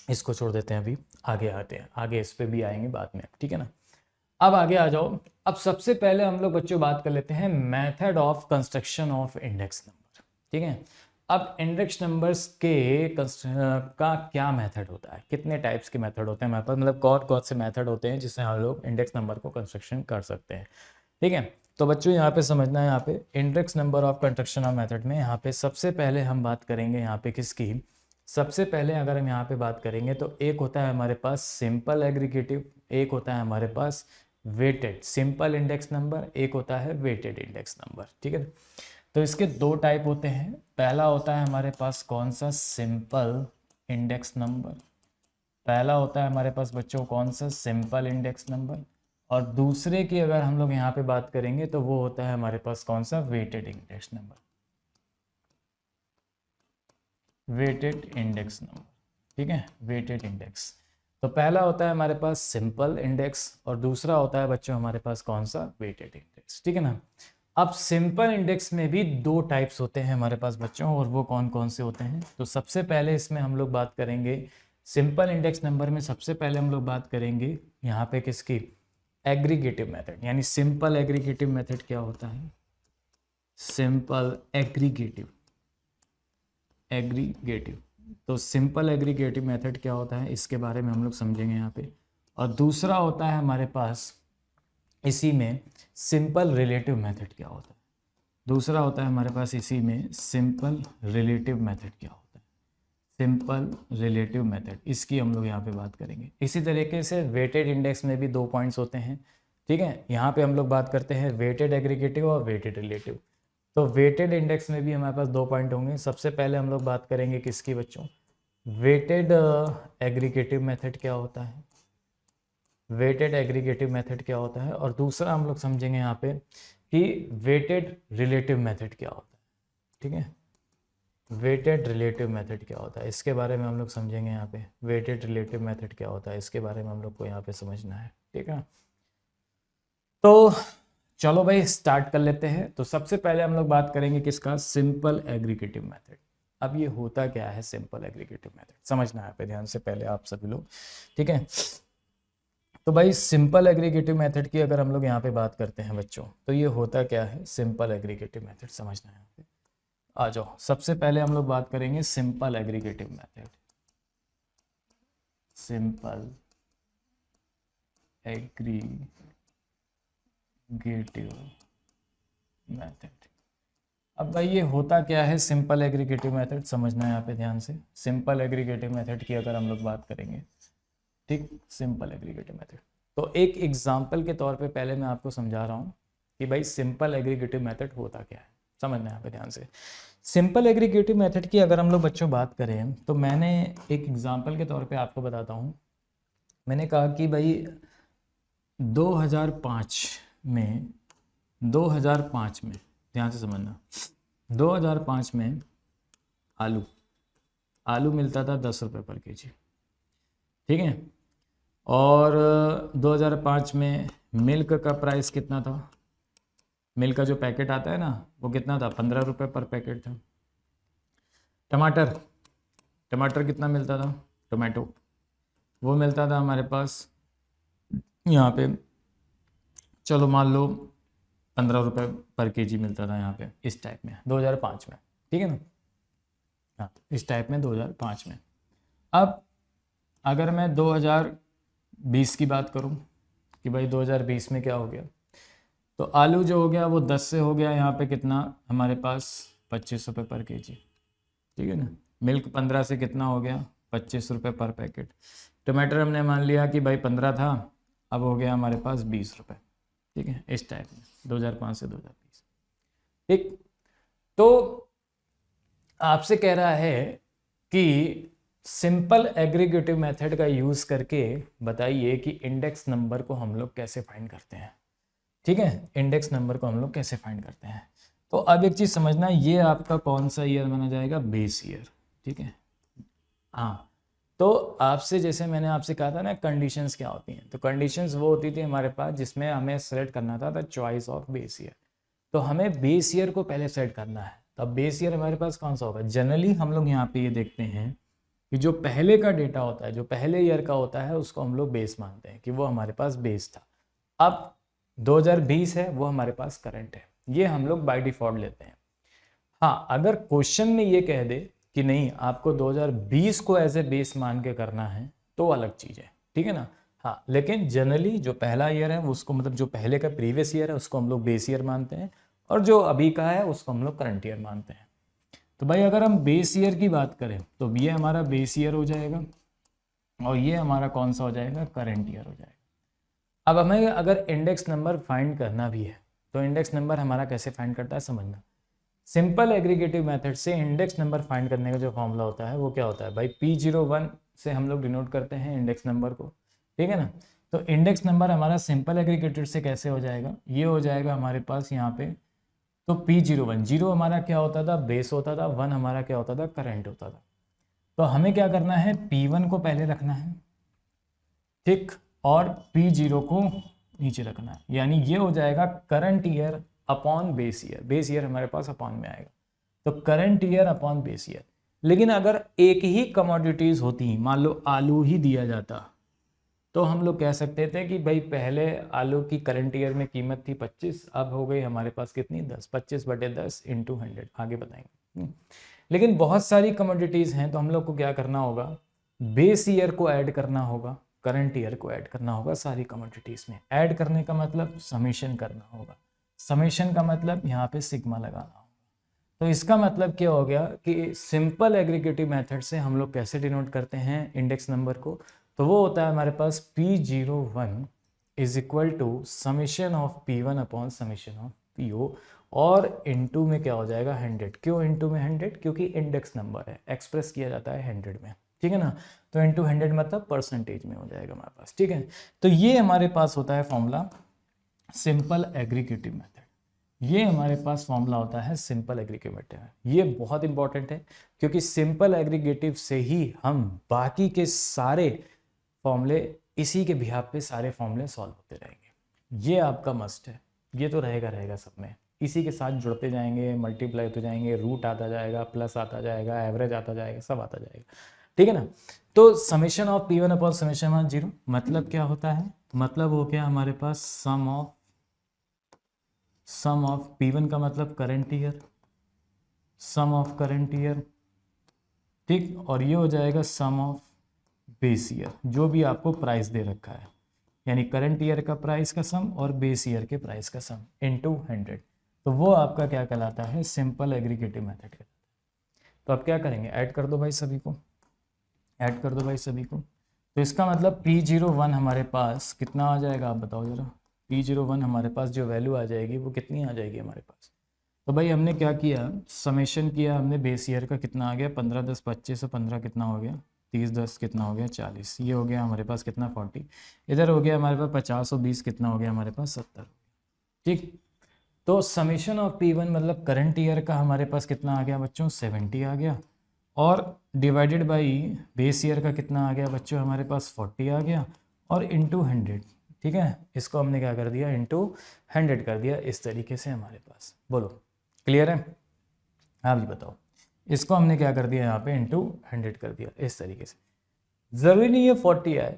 इसको छोड़ देते हैं, अभी आगे आते हैं, आगे इस पे भी आएंगे बाद में, ठीक है ना। अब आगे आ जाओ। अब सबसे पहले हम लोग बच्चों बात कर लेते हैं method of construction of index number, ठीक है। अब इंडेक्स नंबर्स के का क्या मेथड होता है, कितने टाइप्स के मेथड होते हैं हमारे पास, मतलब कौन कौन से मेथड होते हैं जिससे हम लोग इंडेक्स नंबर को कंस्ट्रक्शन कर सकते हैं, ठीक है। तो बच्चों यहाँ पे समझना है, यहाँ पे index number of construction of method में यहाँ पे सबसे पहले हम बात करेंगे यहाँ पे किसकी, सबसे पहले अगर हम यहाँ पे बात करेंगे तो एक होता है हमारे पास सिंपल एग्रीगेटिव, एक होता है हमारे पास वेटेड सिंपल इंडेक्स नंबर, एक होता है वेटेड इंडेक्स नंबर, ठीक है। तो इसके दो टाइप होते हैं, पहला होता है हमारे पास कौन सा, सिंपल इंडेक्स नंबर, पहला होता है हमारे पास बच्चों कौन सा, सिंपल इंडेक्स नंबर, और दूसरे की अगर हम लोग यहाँ पे बात करेंगे तो वो होता है हमारे पास कौन सा, weighted index number, weighted index number, ठीक है, वेटेड इंडेक्स। तो पहला होता है हमारे पास सिंपल इंडेक्स और दूसरा होता है बच्चों हमारे पास कौन सा, वेटेड इंडेक्स, ठीक है ना। अब सिंपल इंडेक्स में भी दो टाइप्स होते हैं हमारे पास बच्चों, और वो कौन कौन से होते हैं, तो सबसे पहले इसमें हम लोग बात करेंगे सिंपल इंडेक्स नंबर में, सबसे पहले हम लोग बात करेंगे यहाँ पे किसकी, एग्रीगेटिव मेथड, यानी सिंपल एग्रीगेटिव मेथड क्या होता है? सिंपल एग्रीगेटिव तो सिंपल एग्रीगेटिव मेथड क्या होता है, इसके बारे में हम लोग समझेंगे यहाँ पे। और दूसरा होता है हमारे पास इसी में सिंपल रिलेटिव मेथड क्या होता है। दूसरा होता है हमारे पास इसी में सिंपल रिलेटिव मेथड क्या होता है, सिंपल रिलेटिव मेथड, इसकी हम लोग यहाँ पे बात करेंगे। इसी तरीके से वेटेड इंडेक्स में भी 2 पॉइंट्स होते हैं, ठीक है। यहाँ पे हम लोग बात करते हैं वेटेड एग्रीगेटिव और वेटेड रिलेटिव। तो वेटेड इंडेक्स में भी हमारे पास 2 पॉइंट होंगे। सबसे पहले हम लोग बात करेंगे किसकी बच्चों, वेटेड एग्रीगेटिव मेथड क्या होता है, वेटेड एग्रीगेटिव मेथड क्या होता है। और दूसरा हम लोग समझेंगे यहाँ पे कि वेटेड रिलेटिव मेथड क्या होता है, ठीक है। वेटेड रिलेटिव मेथड क्या होता है, इसके बारे में हम लोग समझेंगे यहाँ पे। वेटेड रिलेटिव मेथड क्या होता है, इसके बारे में हम लोग को यहाँ पे समझना है, ठीक है। तो चलो भाई स्टार्ट कर लेते हैं। तो सबसे पहले हम लोग बात करेंगे किसका, सिंपल एग्रीगेटिव मेथड। अब ये होता क्या है सिंपल एग्रीगेटिव मेथड, समझना है पे ध्यान से पहले आप सभी लोग, ठीक है। तो भाई सिंपल एग्रीगेटिव मेथड की अगर हम लोग यहाँ पे बात करते हैं बच्चों, तो ये होता क्या है सिंपल एग्रीगेटिव मेथड, समझना है यहाँ पे। आ जाओ, सबसे पहले हम लोग बात करेंगे simple aggregative method. Simple aggregative method. अब भाई ये होता क्या है सिंपल एग्रीगेटिव मेथड, समझना है यहाँ पे ध्यान से। सिंपल एग्रीगेटिव मेथड की अगर हम लोग बात करेंगे, ठीक, सिंपल एग्रीगेटिव मेथड। तो एक एग्जांपल के तौर पे पहले मैं आपको समझा रहा हूँ कि भाई सिंपल एग्रीगेटिव मेथड होता क्या है, समझना है यहाँ पे ध्यान से। सिंपल एग्रीगेटिव मेथड की अगर हम लोग बच्चों बात करें, तो मैंने एक एग्जांपल के तौर पे आपको बताता हूँ। मैंने कहा कि भाई 2005 में ध्यान से समझना, 2005 में आलू मिलता था 10 रुपये पर केजी, ठीक है। और 2005 में मिल्क का प्राइस कितना था, मिल्क का जो पैकेट आता है ना वो कितना था, 15 रुपये पर पैकेट था। टमाटर कितना मिलता था, टोमेटो वो मिलता था हमारे पास यहाँ पे, चलो मान लो 15 रुपये पर केजी मिलता था यहाँ पे, इस टाइप में 2005 में, ठीक है ना। हाँ, इस टाइप में 2005 में। अब अगर मैं 2020 की बात करूँ कि भाई 2020 में क्या हो गया, तो आलू जो हो गया वो 10 से हो गया यहाँ पे कितना हमारे पास 25 रुपये पर केजी, ठीक है ना। मिल्क 15 से कितना हो गया 25 रुपये पर पैकेट। टमाटर हमने मान लिया कि भाई 15 था, अब हो गया हमारे पास 20 रुपये, ठीक है, इस टाइप में 2005 से 2020, ठीक। तो आपसे कह रहा है कि सिंपल एग्रीगेटिव मेथड का यूज़ करके बताइए कि इंडेक्स नंबर को हम लोग कैसे फाइंड करते हैं, ठीक है। इंडेक्स नंबर को हम लोग कैसे फाइंड करते हैं। तो अब एक चीज़ समझना, ये आपका कौन सा ईयर माना जाएगा, बेस ईयर, ठीक है। हाँ, तो आपसे जैसे मैंने आपसे कहा था ना कंडीशंस क्या होती हैं, तो कंडीशंस वो होती थी हमारे पास जिसमें हमें सेलेक्ट करना था the choice of base year. तो हमें बेस ईयर को पहले सेलेक्ट करना है। तो अब बेस ईयर हमारे पास कौन सा होगा, जनरली हम लोग यहाँ पे ये देखते हैं कि जो पहले का डेटा होता है, जो पहले ईयर का होता है, उसको हम लोग बेस मानते हैं कि वो हमारे पास बेस था। अब 2020 है वो हमारे पास करंट है, ये हम लोग बाय डिफॉल्ट लेते हैं। हाँ, अगर क्वेश्चन में ये कह दे कि नहीं आपको 2020 को एज ए बेस मान के करना है तो अलग चीज़ है, ठीक है ना। हाँ, लेकिन जनरली जो पहला ईयर है उसको, मतलब जो पहले का प्रीवियस ईयर है उसको हम लोग बेस ईयर मानते हैं, और जो अभी का है उसको हम लोग करंट ईयर मानते हैं। तो भाई अगर हम बेस ईयर की बात करें तो ये हमारा बेस ईयर हो जाएगा, और ये हमारा कौन सा हो जाएगा, करंट ईयर हो जाएगा। अब हमें अगर इंडेक्स नंबर फाइंड करना भी है, तो इंडेक्स नंबर हमारा कैसे फाइंड करता है समझना। सिंपल एग्रीगेटिव मेथड से इंडेक्स नंबर फाइंड करने का जो फॉर्मूला होता है वो क्या होता है भाई, P01 से हम लोग डिनोट करते हैं इंडेक्स नंबर को, ठीक है ना। तो इंडेक्स नंबर हमारा सिंपल एग्रीगेटेड से कैसे हो जाएगा, ये हो जाएगा हमारे पास यहाँ पे, तो P01, 0 हमारा क्या होता था, बेस होता था, 1 हमारा क्या होता था, करंट होता था। तो हमें क्या करना है, P1 को पहले रखना है, ठीक, और P0 को नीचे रखना है, यानी ये हो जाएगा current year upon base year. Base year हमारे पास अपॉन में आएगा, तो current year upon base year. लेकिन अगर एक ही कमोडिटीज होती, मान लो आलू ही दिया जाता, तो हम लोग कह सकते थे कि भाई पहले आलू की करंट ईयर में कीमत थी 25, अब हो गई हमारे पास कितनी 10, 25/10 इंटू 100, आगे बताएंगे। लेकिन बहुत सारी कमोडिटीज़ हैं, तो हम लोग को क्या करना होगा, बेस ईयर को ऐड करना होगा, करंट ईयर को ऐड करना होगा सारी कमोडिटीज़ में। ऐड करने का मतलब समेशन करना होगा, समेशन का मतलब यहाँ पे सिग्मा लगाना होगा। तो इसका मतलब क्या हो गया कि सिंपल एग्रीगेटिव मेथड से हम लोग कैसे डिनोट करते हैं इंडेक्स नंबर को, तो वो होता है हमारे पास P01 is equal to summation of P1 upon summation of PO, और इनटू में क्या हो जाएगा 100। क्यों इनटू में 100? क्योंकि इंडेक्स नंबर है, एक्सप्रेस किया जाता है 100 में, ठीक है ना। तो इनटू 100 मतलब परसेंटेज में हो जाएगा हमारे पास, ठीक है। तो ये हमारे पास होता है फॉर्मूला सिंपल एग्रीगेटिव मेथड, ये हमारे पास फॉर्मूला होता है सिंपल एग्रीगेटिव मेथड। ये बहुत इंपॉर्टेंट है क्योंकि सिंपल एग्रीगेटिव से ही हम बाकी के सारे फॉर्मूले, इसी के बिहाफ पे सारे फॉर्मूले सॉल्व होते रहेंगे। ये आपका मस्ट है, ये तो रहेगा सब में, इसी के साथ जुड़ते जाएंगे, मल्टीप्लाई होते जाएंगे, रूट आता जाएगा, प्लस आता जाएगा, एवरेज आता जाएगा, सब आता जाएगा, ठीक है ना। तो summation of P1 upon summation of 0 मतलब क्या होता है, मतलब हो गया हमारे पास सम ऑफ P1 का मतलब current year, sum of current year, ठीक, और ये हो जाएगा सम ऑफ बेस ईयर, जो भी आपको प्राइस दे रखा है, यानी करंट ईयर का प्राइस का सम और बेस ईयर के प्राइस का सम इनटू 100। तो वो आपका क्या कहलाता है, सिंपल एग्रीगेटिव मेथड कहलाता है। तो आप क्या करेंगे, ऐड कर दो भाई सभी को, ऐड कर दो भाई सभी को। तो इसका मतलब P01 हमारे पास कितना आ जाएगा, आप बताओ जरा। P01 हमारे पास जो वैल्यू आ जाएगी वो कितनी आ जाएगी हमारे पास। तो भाई हमने क्या किया, समेशन किया हमने बेस ईयर का, कितना आ गया 15 10 25 और 15 कितना हो गया 30 10 कितना हो गया 40, ये हो गया हमारे पास कितना 40, इधर हो गया हमारे पास 50 और 20 कितना हो गया हमारे पास 70, ठीक। तो समेशन ऑफ P1 मतलब करंट ईयर का हमारे पास कितना आ गया बच्चों 70 आ गया, और डिवाइडेड बाई बेस ईयर का कितना आ गया बच्चों हमारे पास 40 आ गया, और इंटू 100, ठीक है। इसको हमने क्या कर दिया, इंटू 100 कर दिया, इस तरीके से हमारे पास। बोलो क्लियर है, आप भी बताओ। इसको हमने क्या कर दिया यहाँ पे इंटू 100 कर दिया इस तरीके से। ज़रूरी नहीं है 40 आए,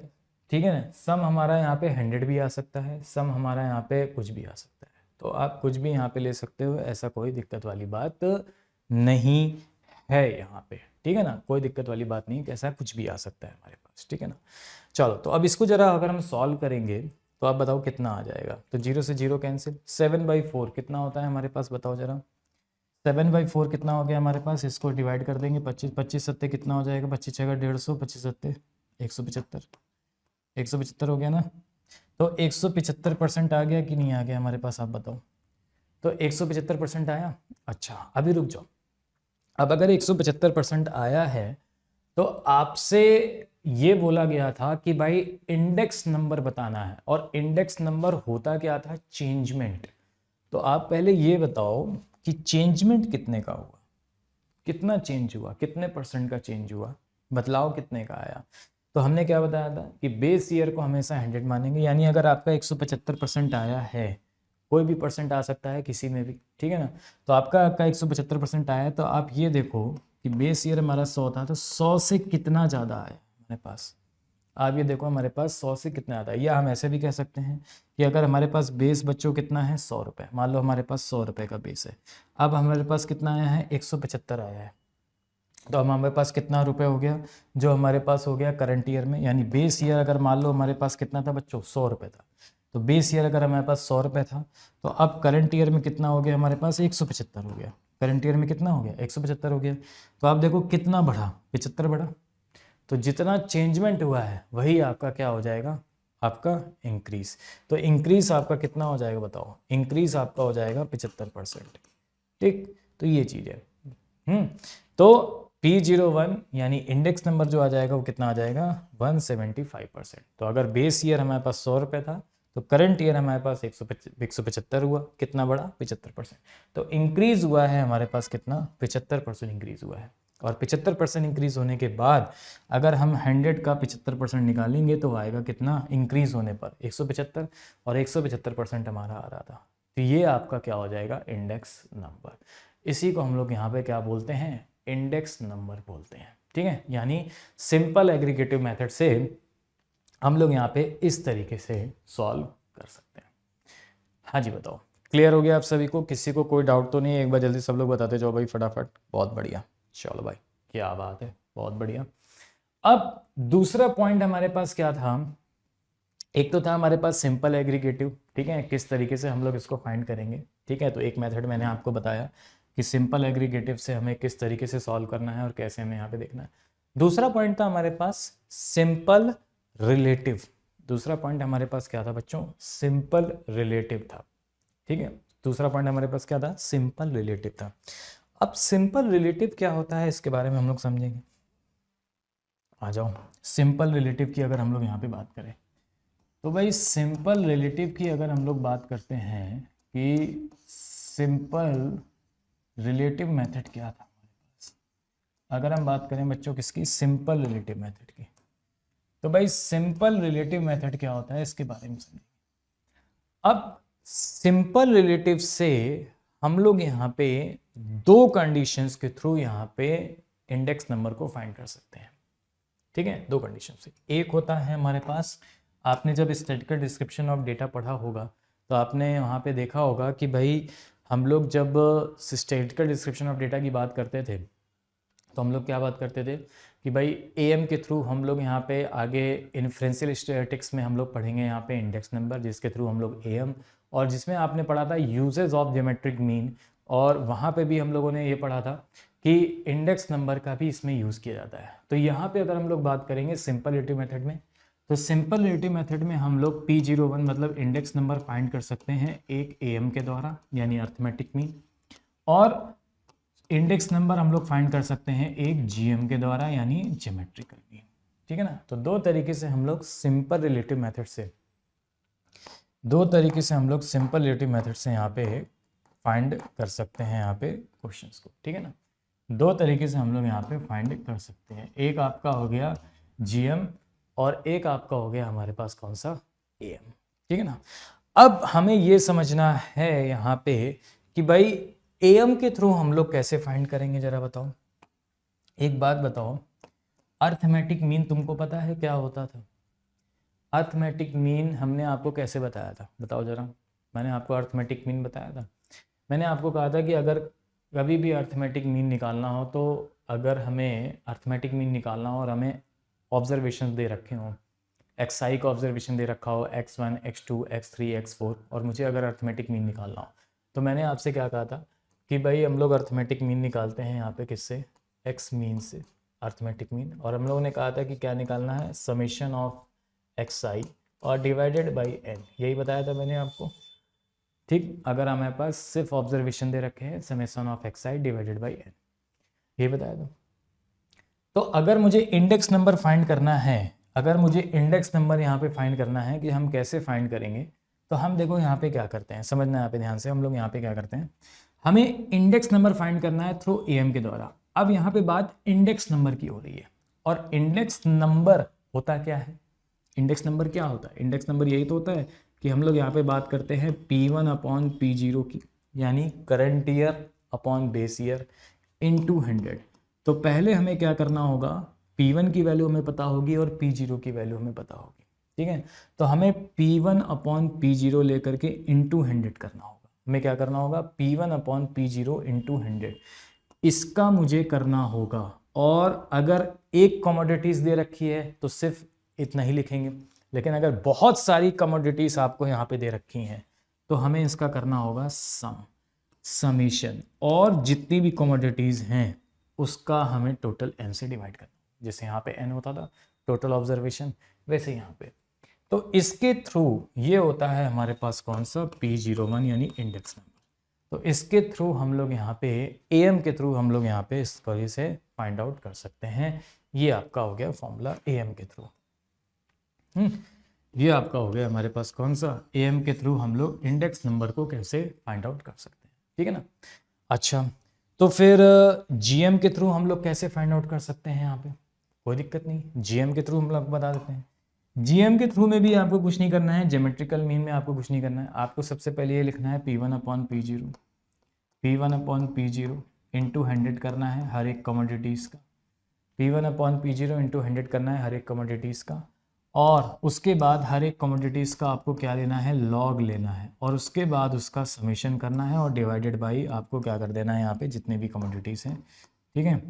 ठीक है ना, सम हमारा यहाँ पे 100 भी आ सकता है, सम हमारा यहाँ पे कुछ भी आ सकता है, तो आप कुछ भी यहाँ पे ले सकते हो, ऐसा कोई दिक्कत वाली बात नहीं है यहाँ पे, ठीक है ना, कोई दिक्कत वाली बात नहीं, कैसा कुछ भी आ सकता है हमारे पास, ठीक है ना। चलो तो अब इसको जरा अगर हम सॉल्व करेंगे तो आप बताओ कितना आ जाएगा। तो 0 से 0 कैंसिल, 7/4 कितना होता है हमारे पास, बताओ जरा। 7/4 कितना हो गया हमारे पास, इसको डिवाइड कर देंगे 25, 25 सत्ते कितना हो जाएगा, 25 छः 150, 25 सत्ते 175, 175 हो गया ना। तो 175% आ गया कि नहीं आ गया हमारे पास, आप बताओ। तो 175% आया, अच्छा अभी रुक जाओ। अब अगर 175% आया है तो आपसे ये बोला गया था कि भाई इंडेक्स नंबर बताना है, और इंडेक्स नंबर होता क्या था, चेंजमेंट। तो आप पहले ये बताओ कि चेंजमेंट कितने का हुआ, कितना चेंज हुआ, कितने परसेंट का चेंज हुआ, बदलाव कितने का आया। तो हमने क्या बताया था कि बेस ईयर को हमेशा 100 मानेंगे, यानी अगर आपका 175% आया है, कोई भी परसेंट आ सकता है किसी में भी, ठीक है ना। तो आपका 175% आया है, तो आप ये देखो कि बेस ईयर हमारा 100 था, तो 100 से कितना ज़्यादा आया हमारे पास। आप ये देखो हमारे पास 100 से कितना आता है, या हम ऐसे भी कह सकते हैं कि अगर हमारे पास बेस बच्चों कितना है 100 रुपये, मान लो हमारे पास 100 रुपये का बेस है, अब हमारे पास कितना आया है 175 आया है, तो अब हमारे पास कितना रुपए हो गया, जो हमारे पास हो गया करंट ईयर में, यानी बेस ईयर अगर मान लो हमारे पास कितना था बच्चों 100 रुपये था, तो बेस ईयर अगर हमारे पास 100 रुपये था, तो अब करंट ईयर में कितना हो गया हमारे पास 175 हो गया, करंट ईयर में कितना हो गया 175 हो गया। तो आप देखो कितना बढ़ा, 75 बढ़ा। तो जितना चेंजमेंट हुआ है वही आपका क्या हो जाएगा, आपका इंक्रीज। तो इंक्रीज आपका कितना हो जाएगा बताओ, इंक्रीज आपका हो जाएगा 75%, ठीक। तो ये चीज़ है। तो P01 यानी इंडेक्स नंबर जो आ जाएगा वो कितना आ जाएगा 175%। तो अगर बेस ईयर हमारे पास 100 रुपये था, तो करंट ईयर हमारे पास 175 हुआ, कितना बढ़ा 75%। तो इंक्रीज हुआ है हमारे पास कितना 75% इंक्रीज हुआ है। और 75% इंक्रीज होने के बाद अगर हम 100 का 75% निकालेंगे तो आएगा कितना इंक्रीज होने पर 175, और 175% हमारा आ रहा था। तो ये आपका क्या हो जाएगा इंडेक्स नंबर। इसी को हम लोग यहाँ पे क्या बोलते हैं, इंडेक्स नंबर बोलते हैं, ठीक है। यानी सिंपल एग्रीगेटिव मेथड से हम लोग यहाँ पे इस तरीके से सॉल्व कर सकते हैं। हाँ जी बताओ, क्लियर हो गया आप सभी को? किसी को कोई डाउट तो नहीं है? एक बार जल्दी सब लोग बताते जाओ भाई फटाफट। बहुत बढ़िया, चलो भाई क्या बात है, बहुत बढ़िया। अब दूसरा पॉइंट हमारे पास क्या था? एक तो था हमारे पास सिंपल एग्रीगेटिव, ठीक है, किस तरीके से हम लोग इसको फाइंड करेंगे, ठीक है। तो एक मेथड मैंने आपको बताया कि सिंपल एग्रीगेटिव से हमें किस तरीके से सॉल्व करना है और कैसे हमें यहाँ पे देखना है। दूसरा पॉइंट था हमारे पास सिंपल रिलेटिव। दूसरा पॉइंट हमारे पास क्या था बच्चों? सिंपल रिलेटिव था, ठीक है। दूसरा पॉइंट हमारे पास क्या था? सिंपल रिलेटिव था। अब सिंपल रिलेटिव क्या होता है इसके बारे में हम लोग समझेंगे। आ जाओ, सिंपल रिलेटिव की अगर हम लोग यहाँ पे बात करें तो भाई सिंपल रिलेटिव की अगर हम लोग बात करते हैं कि सिंपल रिलेटिव मेथड क्या था हमारे पास, अगर हम बात करें बच्चों किसकी? सिंपल रिलेटिव मेथड की। तो भाई सिंपल रिलेटिव मेथड क्या होता है इसके बारे में समझेंगे। अब सिंपल रिलेटिव से हम लोग यहाँ पे दो कंडीशंस के थ्रू यहाँ पे इंडेक्स नंबर को फाइंड कर सकते हैं, ठीक है। दो कंडीशन से, एक होता है हमारे पास, आपने जब स्टैटिस्टिकल डिस्क्रिप्शन ऑफ डेटा पढ़ा होगा तो आपने वहाँ पे देखा होगा कि भाई हम लोग जब स्टैटिस्टिकल डिस्क्रिप्शन ऑफ डेटा की बात करते थे तो हम लोग क्या बात करते थे कि भाई एएम के थ्रू हम लोग यहाँ पे आगे इन्फ्रेंशियल स्टैटिस्टिक्स में हम लोग पढ़ेंगे यहाँ पे इंडेक्स नंबर, जिसके थ्रू हम लोग एएम, और जिसमें आपने पढ़ा था यूजेज ऑफ ज्योमेट्रिक मीन, और वहाँ पे भी हम लोगों ने ये पढ़ा था कि इंडेक्स नंबर का भी इसमें यूज़ किया जाता है। तो यहाँ पे अगर हम लोग बात करेंगे सिंपल रिलेटिव मेथड में, तो सिंपल रिलेटिव मेथड में हम लोग P01 मतलब इंडेक्स नंबर फाइंड कर सकते हैं एक एएम के द्वारा यानी अर्थमेटिक मीन, और इंडेक्स नंबर हम लोग फाइंड कर सकते हैं एक जीएम के द्वारा यानी ज्योमेट्रिकल मीन, ठीक है ना। तो दो तरीके से हम लोग सिंपल रिलेटिव मेथड से, सिंपल रिलेटिव मेथड से यहाँ पे फाइंड कर सकते हैं यहाँ पे क्वेश्चंस को, ठीक है ना। दो तरीके से हम लोग यहाँ पे फाइंड कर सकते हैं, एक आपका हो गया जीएम और एक आपका हो गया हमारे पास कौन सा? एएम, ठीक है ना। अब हमें ये समझना है यहाँ पे कि भाई एएम के थ्रू हम लोग कैसे फाइंड करेंगे, जरा बताओ। एक बात बताओ, अर्थमेटिक मीन तुमको पता है क्या होता था? अर्थमेटिक मीन हमने आपको कैसे बताया था, बताओ जरा। मैंने आपको अर्थमेटिक मीन बताया था, मैंने आपको कहा था कि अगर कभी भी अर्थमेटिक मीन निकालना हो तो अगर हमें अर्थमेटिक मीन निकालना हो और हमें ऑब्जर्वेशन दे रखे हों, xi का ऑब्जर्वेशन दे रखा हो x1 x2 x3 x4, और मुझे अगर अर्थमेटिक मीन निकालना हो तो मैंने आपसे क्या कहा था कि भाई हम लोग अर्थमेटिक मीन निकालते हैं यहाँ पे किससे? x मीन से, अर्थमेटिक मीन। और हम लोगों ने कहा था कि क्या निकालना है? समेशन ऑफ xi और डिवाइडेड बाई n, यही बताया था मैंने आपको, ठीक। अगर हमारे पास सिर्फ ऑब्जर्वेशन दे रखे हैं summation of xi divided by n, ये बताया था। तो अगर मुझे इंडेक्स नंबर फाइंड करना है, अगर मुझे इंडेक्स नंबर यहाँ पे फाइंड करना है कि हम कैसे फाइंड करेंगे, तो हम देखो यहाँ पे क्या करते हैं, समझना यहाँ पे ध्यान से। हम लोग यहाँ पे क्या करते हैं, हमें इंडेक्स नंबर फाइंड करना है थ्रू एएम के द्वारा। अब यहाँ पे बात इंडेक्स नंबर की हो रही है, और इंडेक्स नंबर होता क्या है? इंडेक्स नंबर क्या होता है? इंडेक्स नंबर यही तो होता है कि हम लोग यहाँ पे बात करते हैं P1 अपॉन P0 की, यानी current year upon base year into 100। तो पहले हमें क्या करना होगा, P1 की वैल्यू हमें पता होगी और P0 की वैल्यू हमें पता होगी, ठीक है। तो हमें P1 अपॉन P0 लेकर के इंटू 100 करना होगा। हमें क्या करना होगा? P1 अपॉन P0 इंटू 100, इसका मुझे करना होगा। और अगर एक कमोडिटीज़ दे रखी है तो सिर्फ इतना ही लिखेंगे, लेकिन अगर बहुत सारी कमोडिटीज़ आपको यहाँ पे दे रखी हैं तो हमें इसका करना होगा समीशन, और जितनी भी कमोडिटीज़ हैं उसका हमें टोटल n से डिवाइड करना, जैसे यहाँ पे n होता था टोटल ऑब्जर्वेशन, वैसे यहाँ पे। तो इसके थ्रू ये होता है हमारे पास कौन सा? P01 यानी इंडेक्स नंबर। तो इसके थ्रू हम लोग यहाँ पे एएम के थ्रू हम लोग यहाँ पे इसको से फाइंड आउट कर सकते हैं। ये आपका हो गया फॉर्मूला एएम के थ्रू। ये आपका हो गया हमारे पास कौन सा? एएम के थ्रू हम लोग इंडेक्स नंबर को कैसे फाइंड आउट कर सकते हैं, ठीक है ना। अच्छा, तो फिर जीएम के थ्रू हम लोग कैसे फाइंड आउट कर सकते हैं? यहाँ पे कोई दिक्कत नहीं, जीएम के थ्रू हम लोग बता देते हैं। जीएम के थ्रू में भी आपको कुछ नहीं करना है, ज्योमेट्रिकल मीन में आपको कुछ नहीं करना है। आपको सबसे पहले ये लिखना है P1 upon P0, P1 upon P0 into 100 करना है हर एक कमोडिटीज़ का, P1 अपॉन P0 इंटू 100 करना है हर एक कमोडिटीज़ का। और उसके बाद हर एक कमोडिटीज़ का आपको क्या लेना है, लॉग लेना है, और उसके बाद उसका समेशन करना है और डिवाइडेड बाई आपको क्या कर देना है यहाँ पे जितने भी कमोडिटीज़ हैं, ठीक है,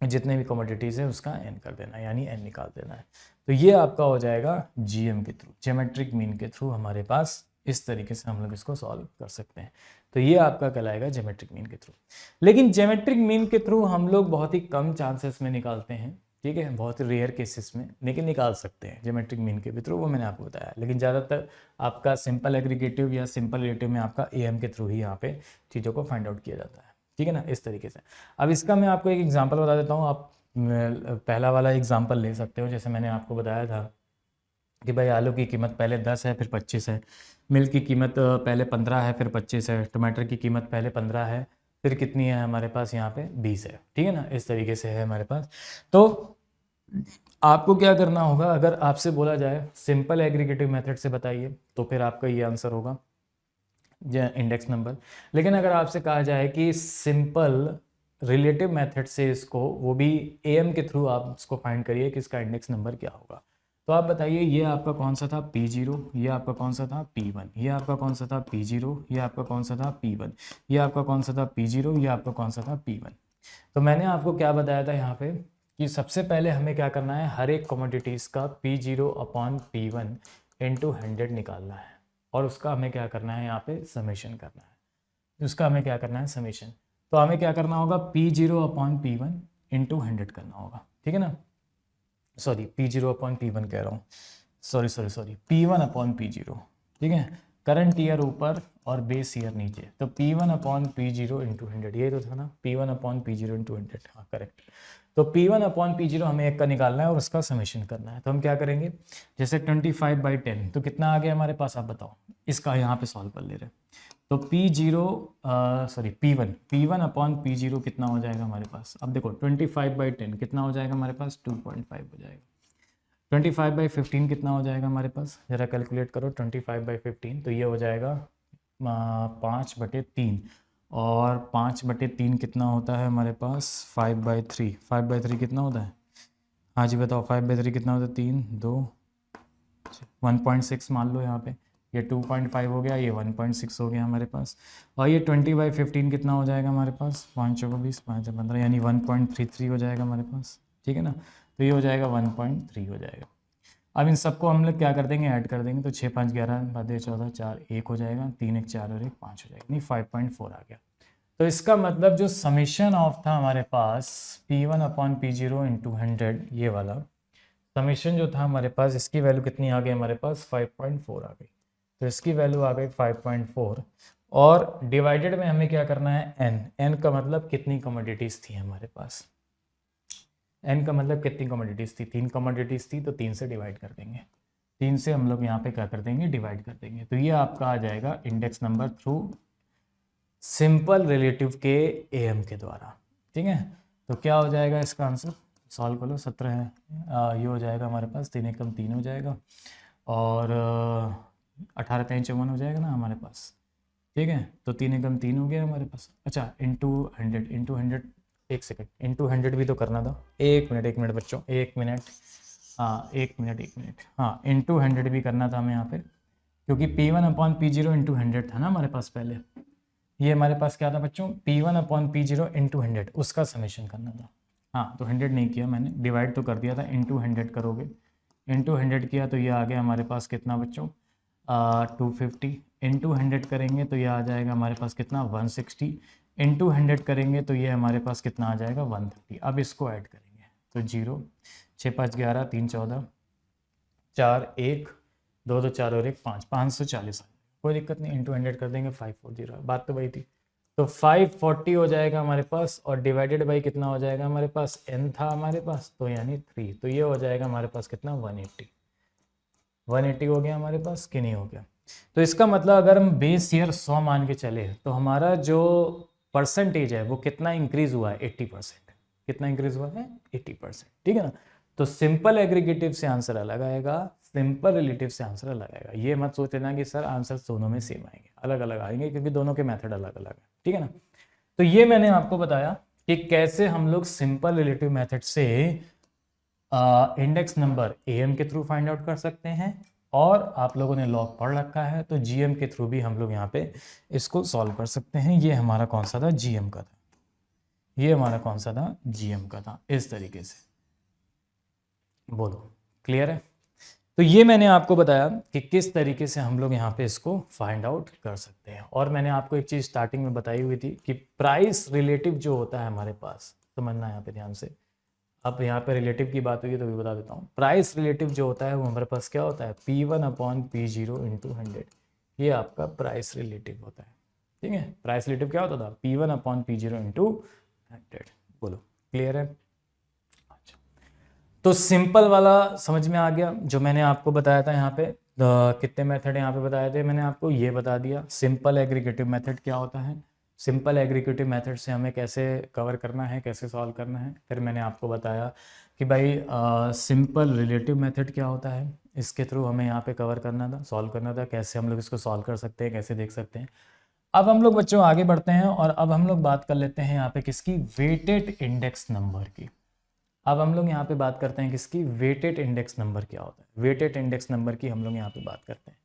जितने भी कमोडिटीज़ हैं उसका एन कर देना है, यानी एन निकाल देना है। तो ये आपका हो जाएगा जीएम के थ्रू, ज्योमेट्रिक मीन के थ्रू हमारे पास इस तरीके से हम लोग इसको सॉल्व कर सकते हैं। तो ये आपका कहलाएगा ज्योमेट्रिक मीन के थ्रू। लेकिन ज्योमेट्रिक मीन के थ्रू हम लोग बहुत ही कम चांसेस में निकालते हैं, ठीक है, बहुत ही रेयर केसेस में, लेकिन निकाल सकते हैं ज्योमेट्रिक मीन के थ्रू, वो मैंने आपको बताया। लेकिन ज़्यादातर आपका सिंपल एग्रीगेटिव या सिंपल रिलेटिव में आपका एएम के थ्रू ही यहाँ पे चीज़ों को फाइंड आउट किया जाता है, ठीक है ना, इस तरीके से। अब इसका मैं आपको एक एग्जांपल बता देता हूँ। आप पहला वाला एग्जांपल ले सकते हो, जैसे मैंने आपको बताया था कि भाई आलू की कीमत पहले 10 है फिर 25 है, मिल्क की कीमत पहले 15 है फिर 25 है, टमाटर की कीमत पहले 15 है फिर कितनी है हमारे पास यहाँ पे 20 है, ठीक है ना, इस तरीके से है हमारे पास। तो आपको क्या करना होगा, अगर आपसे बोला जाए सिंपल एग्रीगेटिव मेथड से बताइए तो फिर आपका ये आंसर होगा इंडेक्स नंबर। लेकिन अगर आपसे कहा जाए कि सिंपल रिलेटिव मेथड से इसको, वो भी एएम के थ्रू आप इसको फाइंड करिए कि इसका इंडेक्स नंबर क्या होगा, तो आप बताइए ये आपका कौन सा था P0, ये आपका कौन सा था P1, ये आपका कौन सा था P0, ये आपका कौन सा था P1, ये आपका कौन सा था P0, ये आपका कौन सा था P1। तो मैंने आपको क्या बताया था यहाँ पे कि सबसे पहले हमें क्या करना है, हर एक कमोडिटीज़ का P0 अपॉन P1 इंटू 100 निकालना है, और उसका हमें क्या करना है यहाँ पे समेशन करना है, उसका हमें क्या करना है समेशन। तो हमें क्या करना होगा, P0 अपॉन P1 इंटू 100 करना होगा, ठीक है ना, सॉरी P0 अपॉन P1 कह रहा हूँ, सॉरी P1 अपॉन P0, ठीक है, करंट ईयर ऊपर और बेस ईयर नीचे, तो P1 अपॉन P0 इंटू 100, ये तो था ना, P1 अपॉन P0 इंटू 100, हाँ करेक्ट। तो P1 अपॉन P0 हमें एक का निकालना है और उसका समेशन करना है। तो हम क्या करेंगे, जैसे 25/10 तो कितना आ गया हमारे पास, आप बताओ, इसका यहाँ पे सॉल्व कर ले रहे हैं। तो P1 अपॉन P0 कितना हो जाएगा हमारे पास, अब देखो 25/10 कितना हो जाएगा हमारे पास, 2.5 हो जाएगा। 25/15 कितना हो जाएगा हमारे पास, ज़रा कैलकुलेट करो, 25/15 तो ये हो जाएगा 5/3, और 5/3 कितना होता है हमारे पास 5/3, 5/3 कितना होता है, हाँ जी बताओ 5/3 कितना होता है, 3 2 1.6 मान लो यहाँ पे, ये 2.5 हो गया, ये 1.6 हो गया हमारे पास, और ये 20/15 कितना हो जाएगा हमारे पास, 5 को 20 5 15 यानी 1.33 हो जाएगा हमारे पास, ठीक है ना। तो ये हो जाएगा 1.3 हो जाएगा। अब इन सबको हम लोग क्या कर देंगे, ऐड कर देंगे, तो 6 5 11 12 14 4 1 हो जाएगा, 3 1 4 और 1 5 हो जाएगा, नहीं 5.4 आ गया। तो इसका मतलब जो समेशन ऑफ था हमारे पास P1 अपॉन P0 इंटू 100, ये वाला समेशन जो था हमारे पास, इसकी वैल्यू कितनी आ गई हमारे पास 5.4 आ गई। तो इसकी वैल्यू आ गई 5.4, और डिवाइडेड में हमें क्या करना है n का मतलब कितनी कमोडिटीज़ थी हमारे पास, n का मतलब कितनी कमोडिटीज़ थी, 3 कमोडिटीज़ थी, तो 3 से डिवाइड कर देंगे, 3 से हम लोग यहाँ पे क्या कर देंगे, डिवाइड कर देंगे। तो ये आपका आ जाएगा index number through simple relative के एएम के द्वारा, ठीक है। तो क्या हो जाएगा इसका आंसर, सॉल्व कर लो, 17 है, ये हो जाएगा हमारे पास 3 एकम 3 हो जाएगा, और 18 3 54 हो जाएगा ना हमारे पास, ठीक है। तो 3 एकम 3 हो गया हमारे पास। अच्छा इंटू 100 एक सेकेंड, इंटू 100 भी तो करना था, एक मिनट बच्चों, एक मिनट, हाँ एक मिनट, हाँ इंटू 100 भी करना था हमें यहाँ पे, क्योंकि P1 अपॉन P0 इंटू 100 था ना हमारे पास पहले, ये हमारे पास क्या था बच्चों, P1 अपॉन P0 इंटू 100, उसका समेशन करना था। हाँ तो 100 नहीं किया मैंने, डिवाइड तो कर दिया था, इंटू 100 करोगे, इंटू 100 किया तो ये आ गया हमारे पास कितना बच्चों 250, इंटू 100 करेंगे तो ये आ जाएगा हमारे पास कितना 160, इंटू 100 करेंगे तो ये हमारे पास कितना आ जाएगा 130। अब इसको ऐड करेंगे तो 0 6 5 11 3 14 4 1 2 2 4 और 1 5 540, कोई दिक्कत नहीं, इंटू 100 कर देंगे 540, बात तो वही थी। तो 540 हो जाएगा हमारे पास, और डिवाइडेड बाई कितना हो जाएगा हमारे पास, n था हमारे पास, तो यानी 3, तो ये हो जाएगा हमारे पास कितना 180 हो गया हमारे पास कि नहीं हो गया। तो इसका मतलब अगर हम बेस ईयर 100 मान के चले तो हमारा जो परसेंटेज है वो कितना इंक्रीज हुआ है, 80%। कितना इंक्रीज हुआ है, 80%, ठीक है ना। तो सिंपल एग्रीगेटिव से आंसर अलग आएगा, सिंपल रिलेटिव से आंसर अलग आएगा। ये मत सोच लेना कि सर आंसर दोनों में सेम आएंगे, अलग अलग आएंगे, क्योंकि दोनों के मेथड अलग अलग है, ठीक है ना। तो ये मैंने आपको बताया कि कैसे हम लोग सिंपल रिलेटिव मेथड से इंडेक्स नंबर एएम के थ्रू फाइंड आउट कर सकते हैं, और आप लोगों ने लॉग पढ़ रखा है तो जीएम के थ्रू भी हम लोग यहाँ पे इसको सॉल्व कर सकते हैं। ये हमारा कौन सा था, जीएम का था, ये हमारा कौन सा था, जीएम का था। इस तरीके से बोलो, क्लियर है? तो ये मैंने आपको बताया कि किस तरीके से हम लोग यहाँ पे इसको फाइंड आउट कर सकते हैं। और मैंने आपको एक चीज़ स्टार्टिंग में बताई हुई थी कि प्राइस रिलेटिव जो होता है हमारे पास, समझना यहाँ पे ध्यान से। अब यहाँ पे रिलेटिव की बात हुई है तो भी बता देता हूँ। प्राइस रिलेटिव जो होता है वो हमारे पास क्या होता है, P1/P0 × 100। ये आपका प्राइस रिलेटिव होता है, ठीक है। प्राइस रिलेटिव क्या होता था, P1/P0 × 100। बोलो, क्लियर है? तो सिंपल वाला समझ में आ गया जो मैंने आपको बताया था यहाँ पे। कितने मेथड यहाँ पे बताए थे मैंने आपको, ये बता दिया। सिंपल एग्रीगेटिव मेथड क्या होता है, सिंपल एग्रीगेटिव मेथड से हमें कैसे कवर करना है, कैसे सॉल्व करना है। फिर मैंने आपको बताया कि भाई सिंपल रिलेटिव मेथड क्या होता है, इसके थ्रू हमें यहाँ पे कवर करना था, सॉल्व करना था, कैसे हम लोग इसको सॉल्व कर सकते हैं, कैसे देख सकते हैं। अब हम लोग बच्चों आगे बढ़ते हैं और अब हम लोग बात कर लेते हैं यहाँ पे किसकी, वेटेड इंडेक्स नंबर की। अब हम लोग यहाँ पे बात करते हैं किसकी, वेटेड इंडेक्स नंबर क्या होता है। वेटेड इंडेक्स नंबर की हम लोग यहाँ पे बात करते हैं।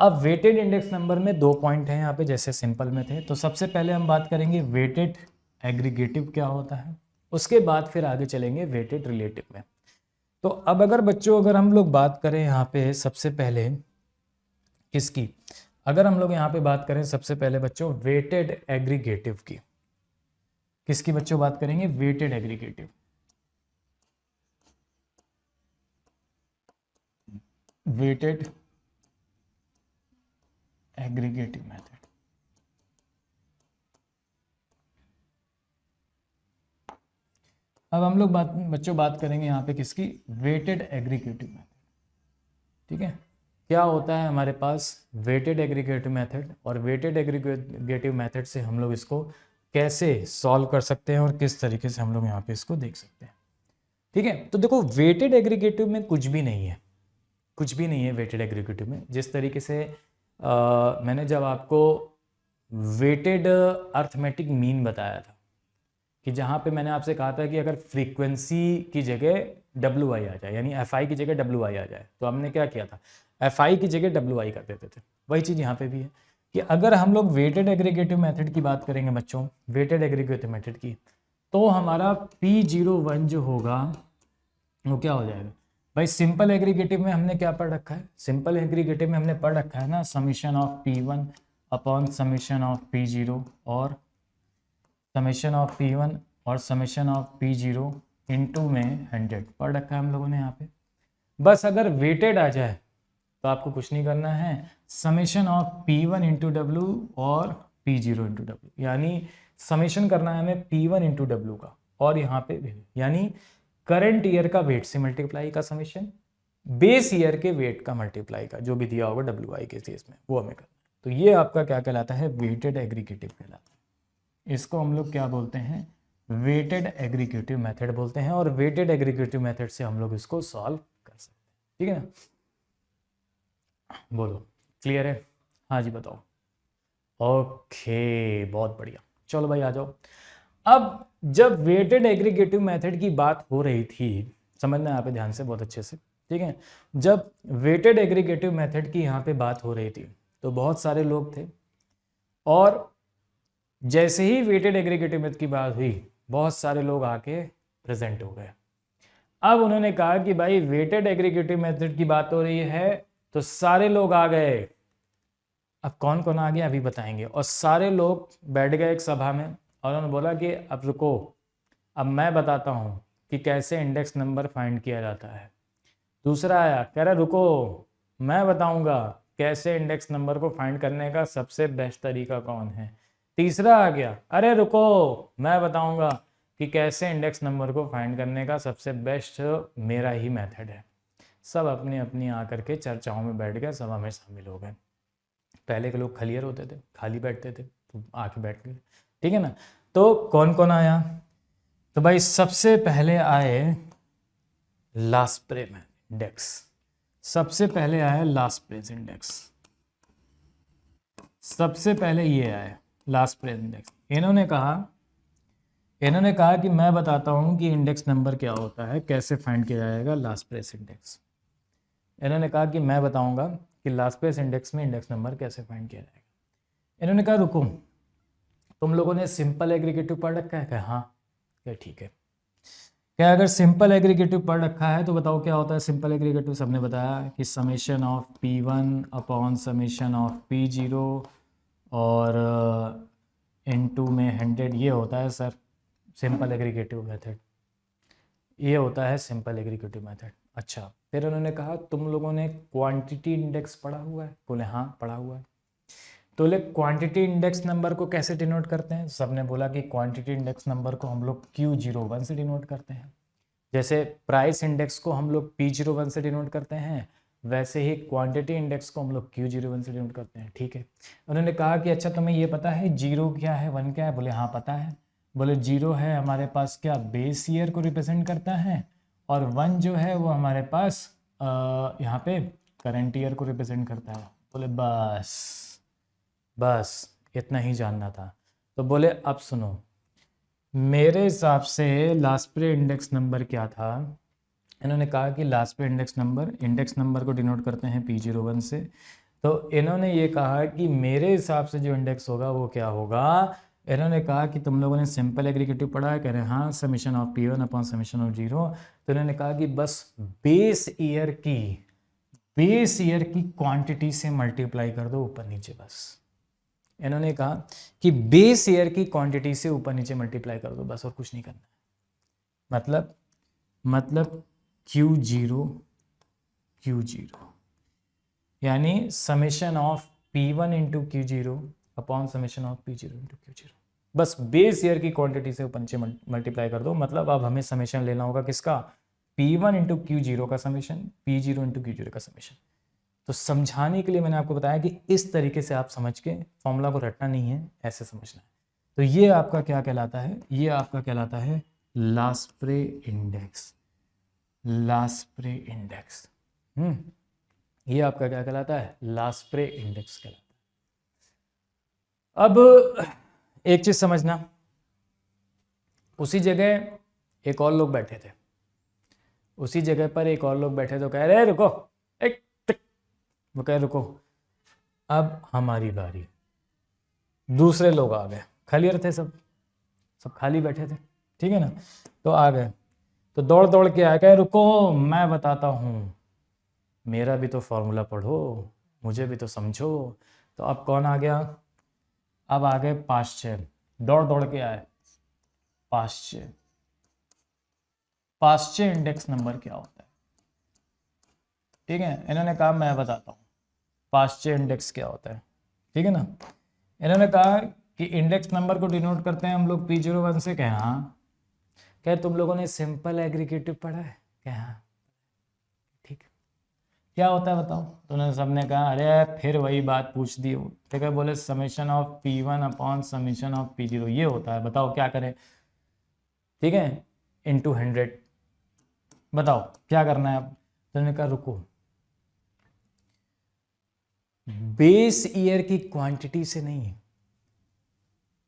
अब वेटेड इंडेक्स नंबर में 2 पॉइंट हैं यहाँ पे, जैसे सिंपल में थे। तो सबसे पहले हम बात करेंगे वेटेड एग्रीगेटिव क्या होता है, उसके बाद फिर आगे चलेंगे वेटेड रिलेटिव में। तो अब अगर बच्चों अगर हम लोग बात करें यहाँ पे सबसे पहले किसकी, अगर हम लोग यहाँ पे बात करें सबसे पहले बच्चों वेटेड एग्रीगेटिव की, किसकी बच्चों बात करेंगे, weighted aggregative. Weighted aggregative method. अब हम लोग बच्चों बात करेंगे यहाँ पे किसकी, वेटेड एग्रीगेटिव मेथड, ठीक है। क्या होता है हमारे पास वेटेड एग्रीगेटिव मेथड, और वेटेड एग्रीगेटिव मेथड से हम लोग इसको कैसे सॉल्व कर सकते हैं और किस तरीके से हम लोग यहाँ पे इसको देख सकते हैं, ठीक है। तो देखो वेटेड एग्रीगेटिव में कुछ भी नहीं है, कुछ भी नहीं है वेटेड एग्रीगेटिव में। जिस तरीके से मैंने जब आपको वेटेड अर्थमेटिक मीन बताया था कि जहाँ पे मैंने आपसे कहा था कि अगर फ्रीक्वेंसी की जगह WI आ जाए, यानी FI की जगह WI आ जाए, तो हमने क्या किया था, FI की जगह WI कर देते थे। वही चीज़ यहाँ पे भी है कि अगर हम लोग वेटेड एग्रीगेटिव मेथड की बात करेंगे बच्चों, वेटेड एग्रीगेटिव मेथड की, तो हमारा P01 जो होगा वो क्या हो जाएगा भाई, सिंपल एग्रीगेटिव में हमने क्या पढ़ रखा है, सिंपल एग्रीगेटिव में हमने पढ़ रखा है ना, summation of P1 upon summation of P0 और समीशन ऑफ P1 और समीशन ऑफ P0 इनटू में 100 पढ़ रखा है हम लोगों ने यहाँ पे। बस अगर वेटेड आ जाए तो आपको कुछ नहीं करना है, summation of P1 into W और P0 इंटू W, यानी समीशन करना है हमें P1 इंटू W का, और यहाँ पे यानी करंट ईयर का वेट से मल्टीप्लाई का समीशन, बेस ईयर के वेट का मल्टीप्लाई का, जो भी दिया होगा WI के केस में वो हमें करना है। तो ये आपका क्या कहलाता है, वेटेड एग्रीगेटिव कहलाता है। इसको हम लोग क्या बोलते हैं, वेटेड एग्रीगेटिव मेथड बोलते हैं, और वेटेड एग्रीगेटिव मेथड से हम लोग इसको सॉल्व कर सकते हैं, ठीक है ना। बोलो, क्लियर है? हाँ जी बताओ। ओके, बहुत बढ़िया। चलो भाई आ जाओ। अब जब वेटेड एग्रीगेटिव मेथड की बात हो रही थी, समझना यहाँ पे ध्यान से बहुत अच्छे से, ठीक है। जब वेटेड एग्रीगेटिव मेथड की यहाँ पे बात हो रही थी तो बहुत सारे लोग थे, और जैसे ही वेटेड एग्रीगेटिव मेथड की बात हुई बहुत सारे लोग आके प्रेजेंट हो गए। अब उन्होंने कहा कि भाई वेटेड एग्रीगेटिव मेथड की बात हो रही है, तो सारे लोग आ गए। अब कौन कौन आ गया अभी बताएंगे। और सारे लोग बैठ गए एक सभा में और उन्होंने बोला कि अब रुको, अब मैं बताता हूँ कि कैसे इंडेक्स नंबर फाइंड किया जाता है। दूसरा आया, कह रहा रुको, मैं बताऊंगा कैसे इंडेक्स नंबर को फाइंड करने का सबसे बेस्ट तरीका कौन है। तीसरा आ गया, अरे रुको, मैं बताऊंगा कि कैसे इंडेक्स नंबर को फाइंड करने का सबसे बेस्ट मेरा ही मेथड है। सब अपनी अपनी आकर के चर्चाओं में बैठ गए, सभा में शामिल हो गए। पहले के लोग खलियर होते थे, खाली बैठते थे, तो आके बैठ गए, ठीक है ना। तो कौन कौन आया, तो भाई सबसे पहले आए लास्प्रे इंडेक्स, सबसे पहले आया लास्प्रे इंडेक्स, सबसे पहले ये आया लास्प्रे इंडेक्स। इन्होंने कहा इन्होंने कहा कि मैं बताता हूँ कि इंडेक्स नंबर क्या होता है, कैसे फाइंड किया जाएगा लास्ट प्लेस इंडेक्स। इन्होंने कहा कि मैं बताऊंगा कि लास्ट प्लेस इंडेक्स में इंडेक्स नंबर कैसे फाइंड किया जाएगा। इन्होंने कहा रुको, तुम लोगों ने सिंपल एग्रीगेटिव पढ़ रखा है क्या? हाँ, क्या ठीक है। क्या अगर सिंपल एग्रीगेटिव पढ़ रखा है तो बताओ क्या होता है सिंपल एग्रीगेटिव। सबने बताया कि summation of P1 upon summation of P0 और इनटू में 100, ये होता है सर सिंपल एग्रीगेटिव मेथड। ये होता है सिंपल एग्रीगेटिव मेथड। अच्छा, फिर उन्होंने कहा तुम लोगों ने क्वांटिटी इंडेक्स पढ़ा हुआ है? बोले हाँ पढ़ा हुआ है। तो ले क्वांटिटी इंडेक्स नंबर को कैसे डिनोट करते हैं? सबने बोला कि क्वांटिटी इंडेक्स नंबर को हम लोग Q01 से डिनोट करते हैं। जैसे प्राइस इंडेक्स को हम लोग P01 से डिनोट करते हैं, वैसे ही क्वांटिटी इंडेक्स को हम लोग Q01 से डिनोट करते हैं। ठीक है। उन्होंने कहा कि अच्छा तुम्हें ये पता है 0 क्या है 1 क्या है? बोले हाँ पता है। बोले 0 है हमारे पास क्या बेस ईयर को रिप्रेजेंट करता है, और 1 जो है वो हमारे पास यहाँ पे करंट ईयर को रिप्रेजेंट करता है। बोले बस इतना ही जानना था। तो बोले अब सुनो, मेरे हिसाब से लास्ट पे इंडेक्स नंबर क्या था? इन्होंने कहा कि लास्ट पे इंडेक्स नंबर को डिनोट करते हैं P01 से। तो इन्होंने ये कहा कि मेरे हिसाब से जो इंडेक्स होगा वो क्या होगा। इन्होंने कहा कि तुम लोगों ने सिंपल एग्रीगेटिव पढ़ा है? कह रहे हैं हाँ, summation of P1 upon summation of 0। तो इन्होंने कहा कि बस बेस ईयर की क्वांटिटी से मल्टीप्लाई कर दो ऊपर नीचे। बस इन्होंने कहा कि बेस ईयर की क्वांटिटी से ऊपर नीचे मल्टीप्लाई कर दो, बस और कुछ नहीं करना है। मतलब Q0 यानी summation of P1 into Q0 upon summation of P0 into Q0। बस बेस ईयर की क्वांटिटी से ऊपर नीचे मल्टीप्लाई कर दो। मतलब अब हमें समेशन लेना होगा किसका? P1 इंटू Q0 का समेशन, P0 इंटू Q0 का समेशन। तो समझाने के लिए मैंने आपको बताया कि इस तरीके से आप समझ के फॉर्मूला को रटना नहीं है, ऐसे समझना है। तो ये आपका क्या कहलाता है? ये आपका कहलाता है लास्प्रे इंडेक्स। ये आपका क्या कहलाता है? लास्प्रे इंडेक्स कहलाता है। अब एक चीज समझना, उसी जगह एक और लोग बैठे थे, उसी जगह पर एक और लोग बैठे तो कह रहे रुको, वो कह रुको अब हमारी बारी। दूसरे लोग आ गए, खाली थे सब खाली बैठे थे, ठीक है ना। तो आ गए, तो दौड़ दौड़ के आए, कहे रुको मैं बताता हूँ, मेरा भी तो फॉर्मूला पढ़ो, मुझे भी तो समझो। तो अब कौन आ गया? अब आ गए पाश्चर, दौड़ दौड़ के आए। पाश्चर इंडेक्स नंबर क्या होता है? ठीक है, इन्होंने कहा मैं बताता हूँ पाश्चर इंडेक्स क्या होता है, ठीक है ना। इन्होंने कहा कि इंडेक्स नंबर को डिनोट करते हैं हम लोग P01 से। कहे हाँ। क्या तुम लोगों ने सिंपल एग्रीगेटिव पढ़ा है? कहे हाँ। ठीक, क्या होता है बताओ? तो उन्होंने सबने कहा अरे फिर वही बात पूछ दी। ठीक है, बोले summation of P1 upon summation of P0 ये होता है, बताओ क्या करें? ठीक है, इंटू 100, बताओ क्या करना है अब? तो उन्होंने कहा रुको, बेस ईयर की क्वांटिटी से नहीं,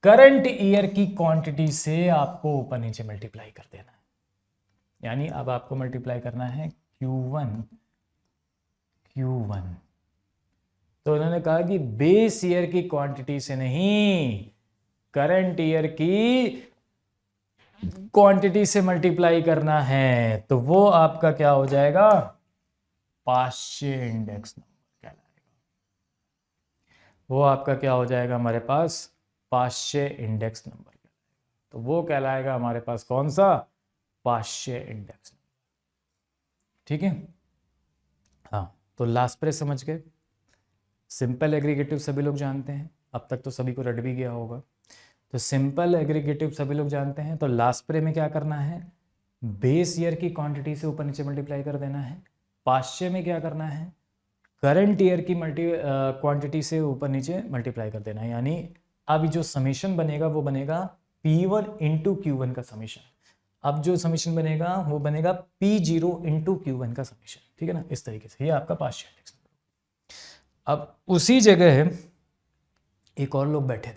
करंट ईयर की क्वांटिटी से आपको ऊपर नीचे मल्टीप्लाई कर देना है। यानी अब आपको मल्टीप्लाई करना है Q1। तो उन्होंने कहा कि बेस ईयर की क्वांटिटी से नहीं, करंट ईयर की क्वांटिटी से मल्टीप्लाई करना है। तो वो आपका क्या हो जाएगा? पाश्चर इंडेक्स नंबर कहलाएगा। वो आपका क्या हो जाएगा हमारे पास? Pasteur index number. तो वो कहलाएगा हमारे पास कौन सा? Pasteur index. ठीक है, हाँ। तो लास्प्रे समझ गए, सिंपल एग्रीगेटिव सभी लोग जानते हैं, अब तक तो सभी को रट भी गया होगा। तो सिंपल एग्रीगेटिव सभी लोग जानते हैं। तो लास्प्रे में क्या करना है? बेस ईयर की क्वांटिटी से ऊपर नीचे मल्टीप्लाई कर देना है। पाश्चर में क्या करना है? करंट ईयर की क्वांटिटी से ऊपर नीचे मल्टीप्लाई कर देना है। यानी अब जो समीशन बनेगा वो बनेगा P1 इंटू Q1 का समीशन। अब जो समीशन बनेगा वो बनेगा P0 इंटू Q1 का समीशन। ठीक है ना, इस तरीके से ये आपका पाश्चर इंडेक्स। अब उसी जगह एक और लोग बैठे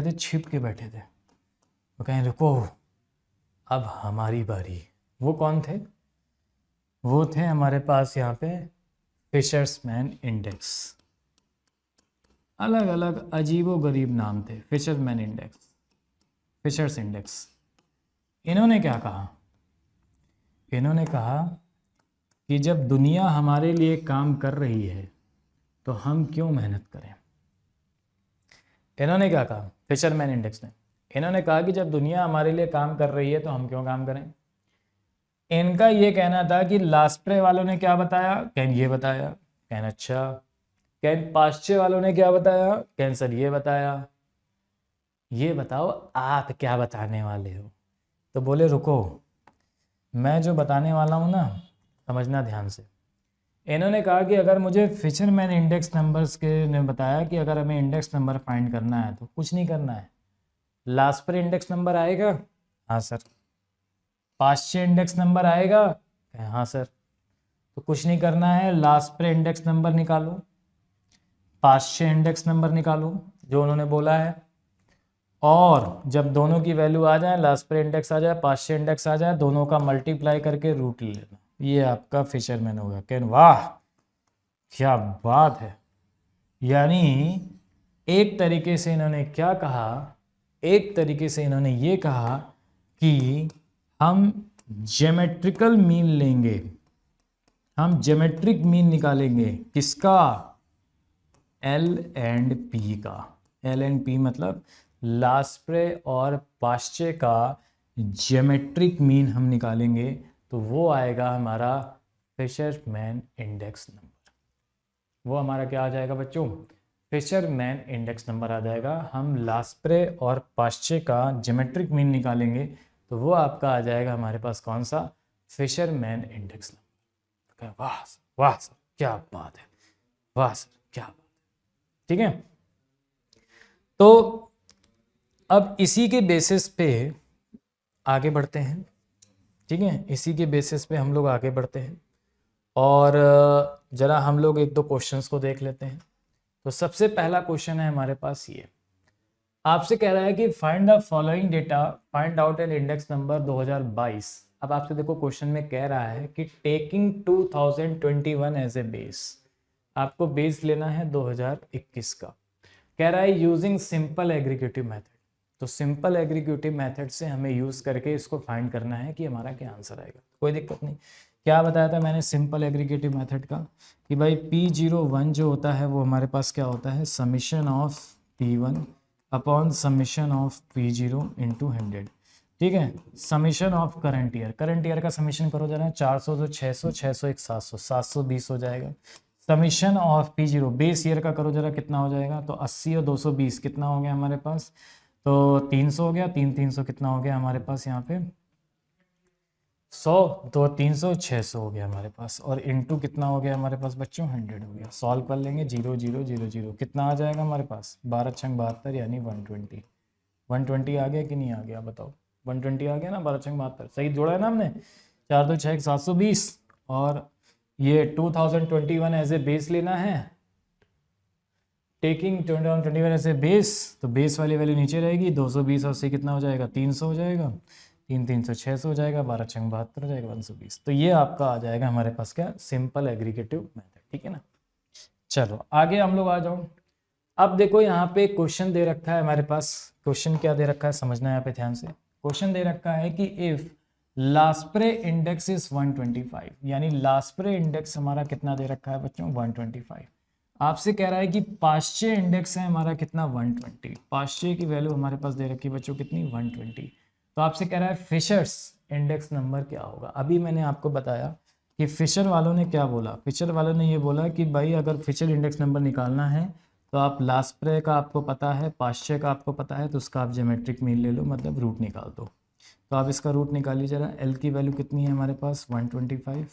थे, छिप के बैठे थे। तो कहें रुको अब हमारी बारी। वो कौन थे? वो थे हमारे पास यहाँ पे फिशर्समैन इंडेक्स। अलग अलग अजीबो गरीब नाम थे, फिशरमैन इंडेक्स, फिशर्स इंडेक्स। इन्होंने क्या कहा? इन्होंने कहा कि जब दुनिया हमारे लिए काम कर रही है तो हम क्यों मेहनत करें। इन्होंने क्या कहा? फिशरमैन इंडेक्स ने इन्होंने कहा कि जब दुनिया हमारे लिए काम कर रही है तो हम क्यों काम करें। इनका ये कहना था कि लास्प्रे वालों ने क्या बताया, कैन ये बताया, कैन अच्छा, कैन पाश्चे वालों ने क्या बताया, कैन सर ये बताया, ये बताओ आप क्या बताने वाले हो। तो बोले रुको मैं जो बताने वाला हूँ ना समझना ध्यान से। इन्होंने कहा कि अगर मुझे फिशरमैन इंडेक्स नंबर्स के ने बताया कि अगर हमें इंडेक्स नंबर फाइंड करना है तो कुछ नहीं करना है, लास्प्रे इंडेक्स नंबर आएगा, हाँ सर। पाश्चे इंडेक्स नंबर आएगा, हाँ सर। तो कुछ नहीं करना है, लास्प्रे इंडेक्स नंबर निकालो, पाश्चे इंडेक्स नंबर निकालो जो उन्होंने बोला है, और जब दोनों की वैल्यू आ जाए, लास्प्रे इंडेक्स आ जाए, पाश्चे इंडेक्स आ जाए, दोनों का मल्टीप्लाई करके रूट ले लेना। ये आपका फिशरमैन होगा। कैन वाह क्या बात है। यानी एक तरीके से इन्होंने क्या कहा, एक तरीके से इन्होंने ये कहा कि हम ज्योमेट्रिकल मीन लेंगे, हम ज्योमेट्रिक मीन निकालेंगे। किसका? एल एंड पी का। एल एंड पी मतलब लास्प्रे और पाश्चे का ज्योमेट्रिक मीन हम निकालेंगे तो वो आएगा हमारा फिशरमैन इंडेक्स नंबर। वो हमारा क्या आ जाएगा बच्चों? फिशरमैन इंडेक्स नंबर आ जाएगा। हम लास्प्रे और पाश्चे का ज्योमेट्रिक मीन निकालेंगे तो वो आपका आ जाएगा हमारे पास कौन सा? Fisherman index number. वाह सर, वाह सर क्या बात है, वाह सर क्या बात है। ठीक है, तो अब इसी के बेसिस पे आगे बढ़ते हैं। ठीक है, इसी के बेसिस पे हम लोग आगे बढ़ते हैं और ज़रा हम लोग एक दो क्वेश्चंस को देख लेते हैं। तो सबसे पहला क्वेश्चन है हमारे पास ये, आपसे कह रहा है कि find the following data, find out an index number 2022। अब आपसे देखो क्वेश्चन में कह रहा है कि टेकिंग 2021 एज ए बेस, आपको बेस लेना है 2021 का। कह रहा है यूजिंग सिंपल एग्रीक्यूटिव मेथड। तो सिंपल एग्रीक्यूटिव मेथड से हमें यूज करके इसको फाइंड करना है कि हमारा क्या आंसर आएगा। कोई दिक्कत नहीं। क्या बताया था मैंने सिंपल एग्रीक्यूटिव मेथड का कि भाई P01 जो होता है वो हमारे पास क्या होता है, summation of P1 upon summation of P0 into 100। ठीक है, summation of current year, current year का समीशन करो जरा, 400 तो 600, 600 एक 700, 720 हो जाएगा। Summation of P0 base year का करो जरा कितना हो जाएगा, तो 80 और 220 कितना हो गया हमारे पास, तो 300 हो गया, 300 कितना हो गया हमारे पास यहाँ पे 100, तो 300 600 हो गया हमारे पास, और इनटू कितना हो गया हमारे पास बच्चों 100 हो गया। सॉल्व कर लेंगे, 0 0 0 0 कितना आ जाएगा हमारे पास 12 छंग 72 यानी 120। 120 आ गया कि नहीं आ गया बताओ, 120 आ गया ना, 12 छंग 72 सही जोड़ा है ना हमने, 4 2 6 720, और ये 2021 एज ए बेस लेना है, टेकिंग 2021 एज ए बेस, तो बेस वाली वैल्यू नीचे रहेगी, 220 और से कितना हो जाएगा 300 हो जाएगा, 3 300 600 हो जाएगा, 12 छंग 72 हो जाएगा 120। तो ये आपका आ जाएगा हमारे पास क्या, सिंपल एग्रीगेटिव मेथड। ठीक है ना, चलो आगे हम लोग आ जाओ। अब देखो यहाँ पे क्वेश्चन दे रखा है हमारे पास, क्वेश्चन क्या दे रखा है समझना है यहाँ पे ध्यान से। क्वेश्चन दे रखा है कि इफ लास्प्रे इंडेक्स इज 125, यानी लास्प्रे इंडेक्स हमारा कितना दे रखा है बच्चों 125। आपसे कह रहा है कि पाश्चे इंडेक्स है हमारा कितना 120, पाश्चे की वैल्यू हमारे पास दे रखी है बच्चों कितनी 120। तो आपसे कह रहा है फिशर्स इंडेक्स नंबर क्या होगा। अभी मैंने आपको बताया कि फिशर वालों ने क्या बोला, फिशर वालों ने ये बोला कि भाई अगर फिशर इंडेक्स नंबर निकालना है तो आप लास्प्रे का आपको पता है, पाश्चे का आपको पता है, तो उसका आप ज्योमेट्रिक मीन ले लो, मतलब रूट निकाल दो। तो आप इसका रूट निकालिए जरा। एल की वैल्यू कितनी है हमारे पास 125,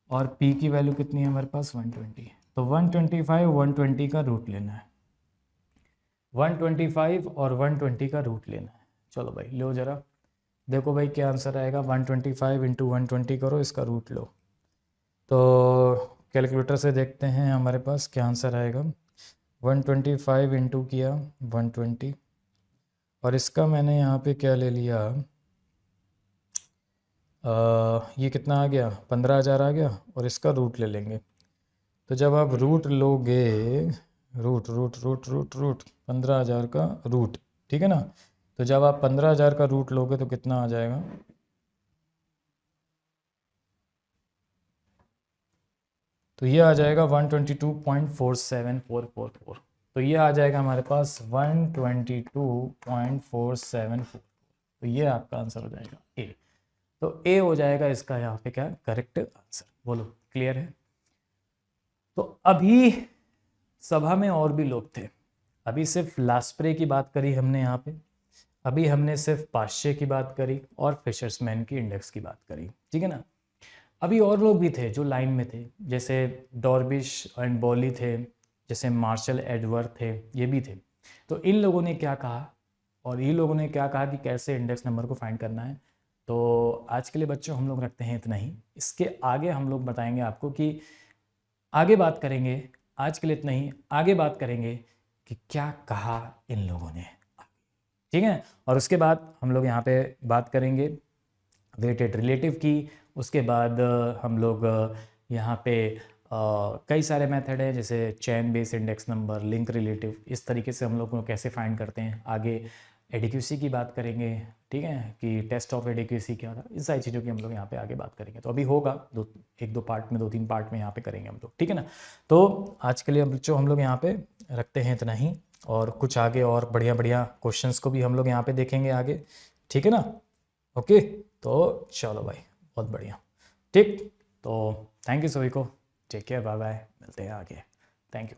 और पी की वैल्यू कितनी है हमारे पास 120। तो 125 120 का रूट लेना है, 125 और 120 का रूट लेना है। चलो भाई लो जरा, देखो भाई क्या आंसर आएगा, 125 इंटू 120 करो, इसका रूट लो। तो कैलकुलेटर से देखते हैं हमारे पास क्या आंसर आएगा। 125 इंटू किया 120, और इसका मैंने यहाँ पे क्या ले लिया, ये कितना आ गया, 15,000 आ गया, और इसका रूट ले लेंगे। तो जब आप रूट लोगे, root root root root root 15,000 का रूट, ठीक है ना। तो जब आप 15,000 का रूट लोगे तो कितना आ जाएगा, तो ये आ जाएगा 122.47444। तो ये आ जाएगा हमारे पास 122.474। तो ये आपका आंसर हो जाएगा ए। तो ए हो जाएगा इसका यहाँ पे क्या करेक्ट आंसर। बोलो क्लियर है। तो अभी सभा में और भी लोग थे, अभी सिर्फ लास्प्रे की बात करी हमने यहाँ पे, अभी हमने सिर्फ पाश्चे की बात करी और फिशर्समैन की इंडेक्स की बात करी, ठीक है ना। अभी और लोग भी थे जो लाइन में थे, जैसे डॉर्बिश एंड बॉली थे, जैसे मार्शल एडवर्ड थे, ये भी थे। तो इन लोगों ने क्या कहा और ये लोगों ने क्या कहा कि कैसे इंडेक्स नंबर को फाइंड करना है। तो आज के लिए बच्चों हम लोग रखते हैं इतना ही। इसके आगे हम लोग बताएंगे आपको कि आगे बात करेंगे, आज के लिए इतना ही, आगे बात करेंगे कि क्या कहा इन लोगों ने, ठीक है। और उसके बाद हम लोग यहाँ पे बात करेंगे वेटेड रिलेटिव की। उसके बाद हम लोग यहाँ पे कई सारे मेथड है, जैसे chain base index number, link relative, इस तरीके से हम लोग कैसे फाइंड करते हैं। आगे एडिक्यूसी की बात करेंगे, ठीक है, कि टेस्ट ऑफ एडिक्यूसी क्या था, इस सारी चीज़ों की हम लोग यहाँ पे आगे बात करेंगे। तो अभी होगा एक दो पार्ट में, 2-3 पार्ट में यहाँ पे करेंगे हम लोग, ठीक है ना। तो आज के लिए बच्चों हम लोग यहाँ पे रखते हैं इतना ही, और कुछ आगे और बढ़िया बढ़िया क्वेश्चंस को भी हम लोग यहाँ पे देखेंगे आगे, ठीक है ना। ओके, तो चलो भाई, बहुत बढ़िया, ठीक। तो थैंक यू सभी को, टेक केयर, बाय बाय, मिलते हैं आगे, थैंक यू।